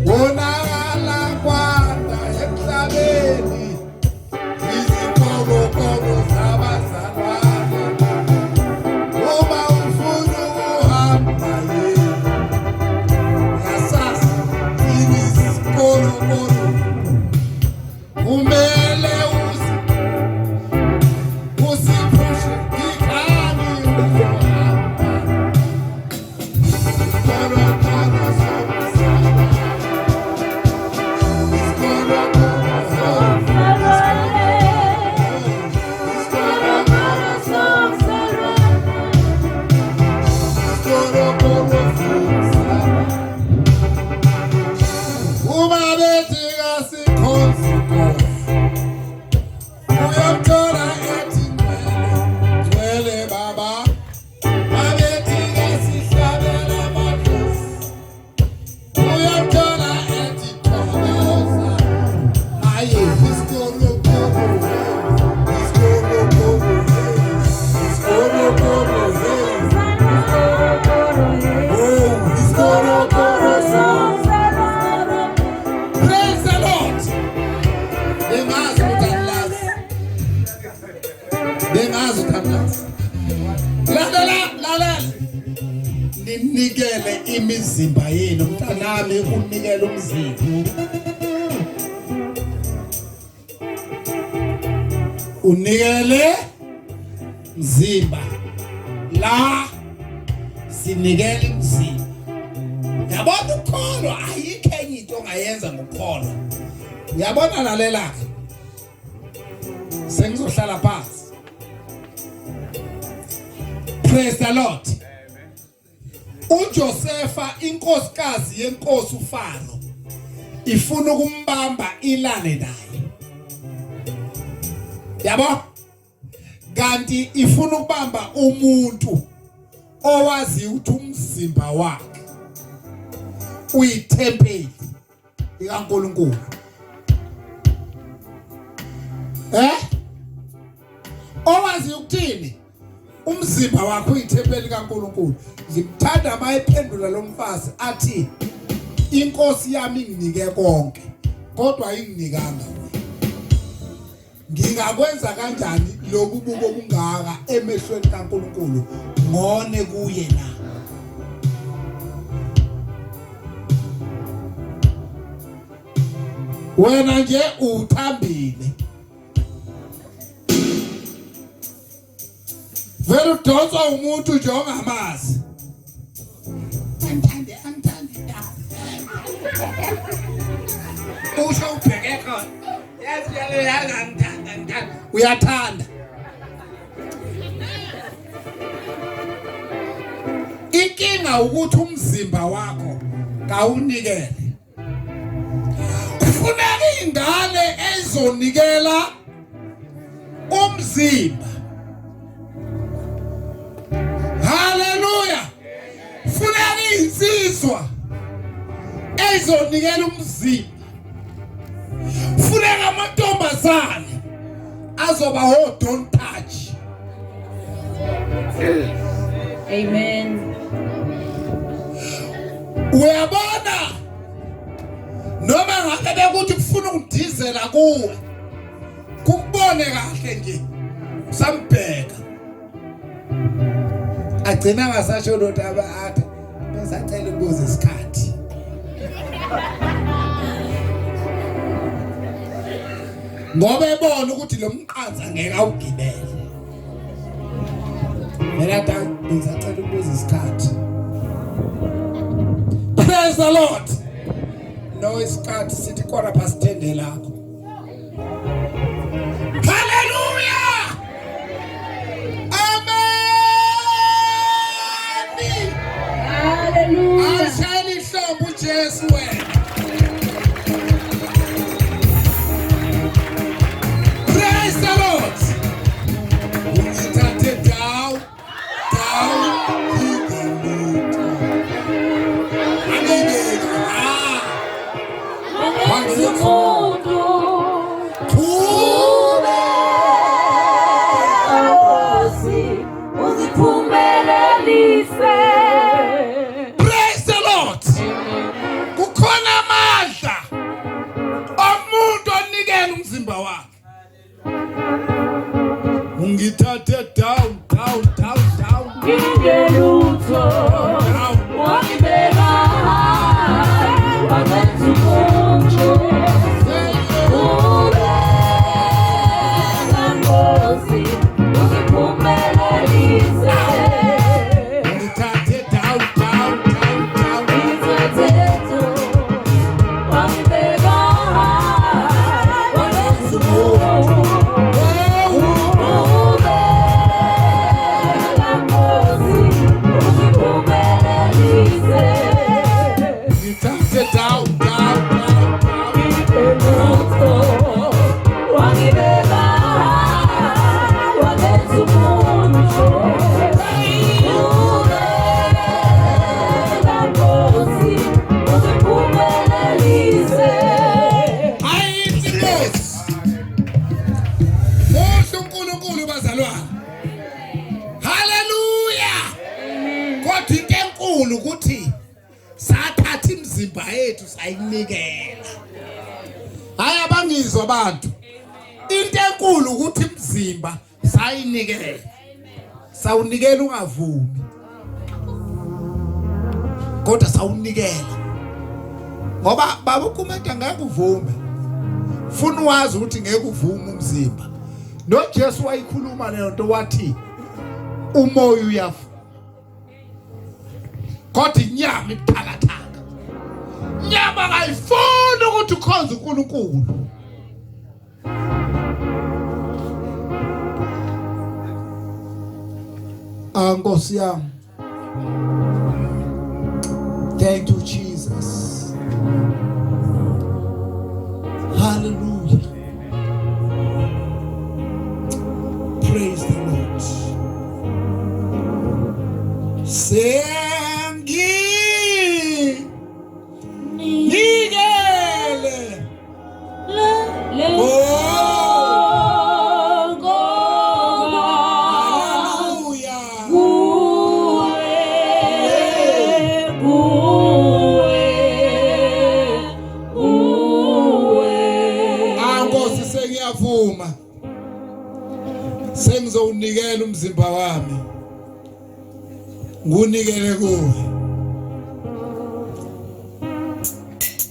bonakala kwanda emhlabeni izikorokoro zabazalwane uma ufuna ukuhamba yasazi izikorokoro kumele usiphushe ikhani ukuhamba izikorokoro uma betika sikhonzikhozi uyamthola ethi ngcwele baba abetika sihlabela amadlozi uyamthola ethi thokoza haye isikorokoro praise the Lord. Bengazi uthandaza. Lalela. Ninikele imizimba yenu mntanami unikele umzimba. Unikele mzimba. La sinikele umzimba. Yabona ukholo ayikho enye into ongayenza ngokholo. Uyabona lalela ke. Sengizohlala phansi. Praise the Lord. uJosefa inkosikazi yenkosi uFaro ifuna ukumbamba ilale naye. Yabo? Kanti ifuna ukubamba umuntu owazi ukuthi umzimba wakhe uyithempeli likaNkulunkulu. Owazi ukuthini? Umzimba wakho uyithempeli likaNkulunkulu. Ngimthanda mayephendula lo mfazi athi inkosi yami inginike konke kodwa ayinginikanga. Ngingakwenza kanjani lokhu buko kungaka emehlweni kaNkulunkulu ngone kuye na. Wena nje uthambile. Vele udonswa umuntu nje ongamazi. Angithande. Usho ubheke khona. Yazi angithanda. Uyathanda. Inkinga ukuthi umzimba wakho kawunikele. Kufuneka ingane ezonikela umzimba. Hallelujah. Kufuneka insizwa ezonikela umzimba. Kufuneka amantombazane azoba don't touch. Amen. Uyabona noma ngabe bekuthi kufuna ukudizela kuwe kukubone kahle nje sambheka agcina ngasasho lo daba athi besacela ukubuza isikhathi ngoba ebona ukuthi lo mqanza ngeke awugibele mina besacela ukubuza isikhathi. Praise the Lord. No isikhathi sithi 10:15 lakho. Hallelujah. Amen. Hallelujah. Ashayela ihlombe uJesu wena. Praise the Lord. Ungithathe down. Praise the Lord. Kukhona amandla omuntu onikela umzimba wakhe. Ungithathe down. Ngingelutho wangibeka high wabenza umuntu ubeka Nkosi uziphumelelise Ungithathe down. Ngithethe wangibeka high wabenza umuntu uNkulunkulu bazalwane. Hallelujah. Kodwa into enkulu ukuthi sathatha imizimba yethu sayinikela. Hayi abangizwa abantu. Into enkulu ukuthi imizimba sayinikela. Sawunikela ungavumi. Kodwa sawunikela. Ngoba baba ukumeta ngeke uvume. Funa wazi ukuthi ngeke uvume umzimba. NoJesu wayikhuluma leyo nto wathi umoya uyafa. Kodwa inyama ibuthakathaka. Inyama ayifuni ukuthi ukhonze uNkulunkulu. Nkosi yami. Thank you Jesus. Hallelujah. Praise the Lord. Sengi nigele Nkosi sengiyavuma. Sengizowunikela umzimba wami. Ngunikele kuwe.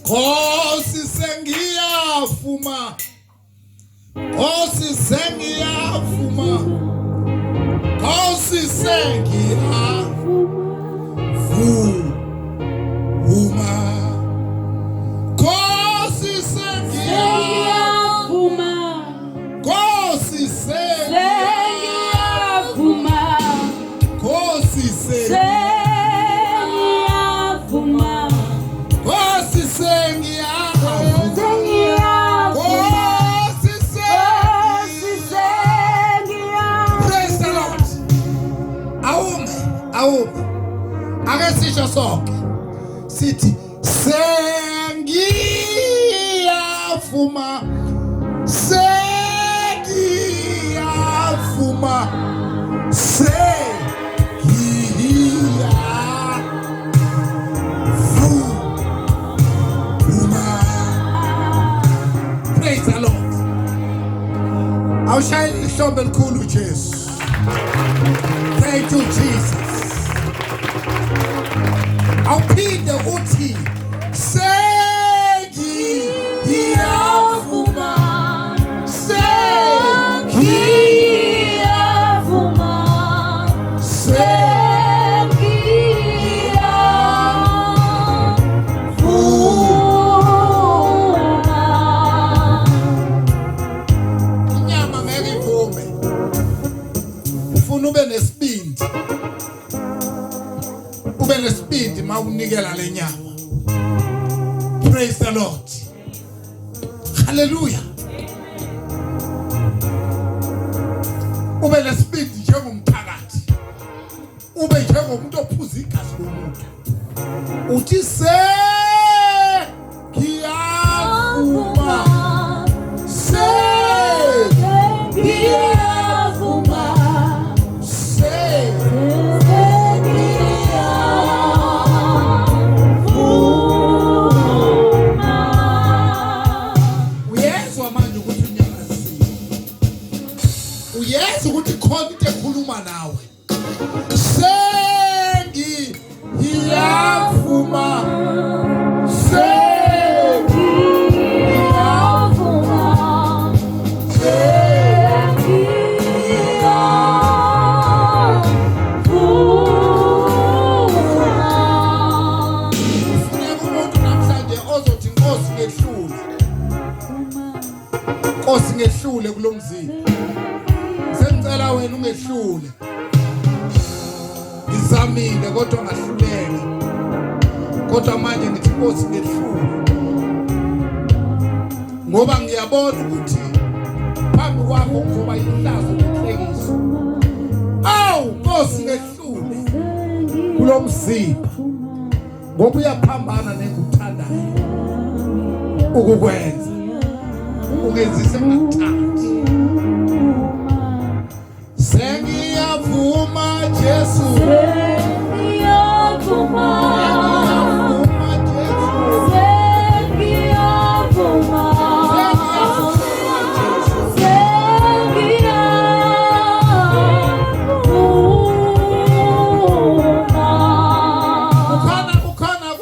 Nkosi sengiyavuma. Nkosi sengiyavuma. Nkosi sengiyavuma. Nkosi sengiyavuma. Nkosi sengiyavuma. Nkosi sengiyavuma. Nkosi sengiyavuma. Nkosi sengiyavuma. Praise the Lord. Awume. Ake sisho sonke. Sithi sengiyavuma. Sengiyavuma. Sengiyavuma. Awushayela ihlombe elikhulu Jesu. Thank you Jesus. Awuphinde uthi sengiyavuma inyama ngeke ivume. Ufuna ube nesibindi. Ube nesibindi mawunikela lenyama. Praise the Lord. Hallelujah. Ube nesibindi njengomthakathi. Ube njengomuntu ophuza igazi lomuntu. Uthi sengiyavuma. Uyezwa manje ukuthi unyakazile. Uyezwa ukuthi khona into ekhuluma nawe. Sengiyavuma. Kufuneka umuntu namhlanje ozothi Nkosi ngehlule. Nkosi ngehlule kulomzimba. Sengicela wena ungehlule. Ngizamile kodwa ngahluleka. Kodwa manje ngithi Nkosi ngehlule. Ngoba ngiyabona ukuthi phambi kwakho kuzoba ihlazo lenhlekiso. Awu Nkosi ngehlule kulomzimba. Ngoba uyaphambana nekuthandayo. Ukukwenza. Ungenzise ngakuthandi. Sengiyavuma Jesu. Sengiyavuma Jesu. Sengiyavuma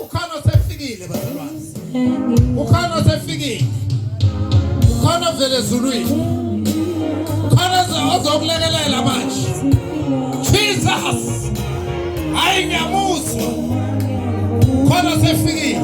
Ukhona sefikile bazalwane. Ukhona sefikile. Ukhona vele ezulwini. Ukhona ozokulekelela manje. Jesus. Hayi ngiyamuzwa. Ukhona sefikile.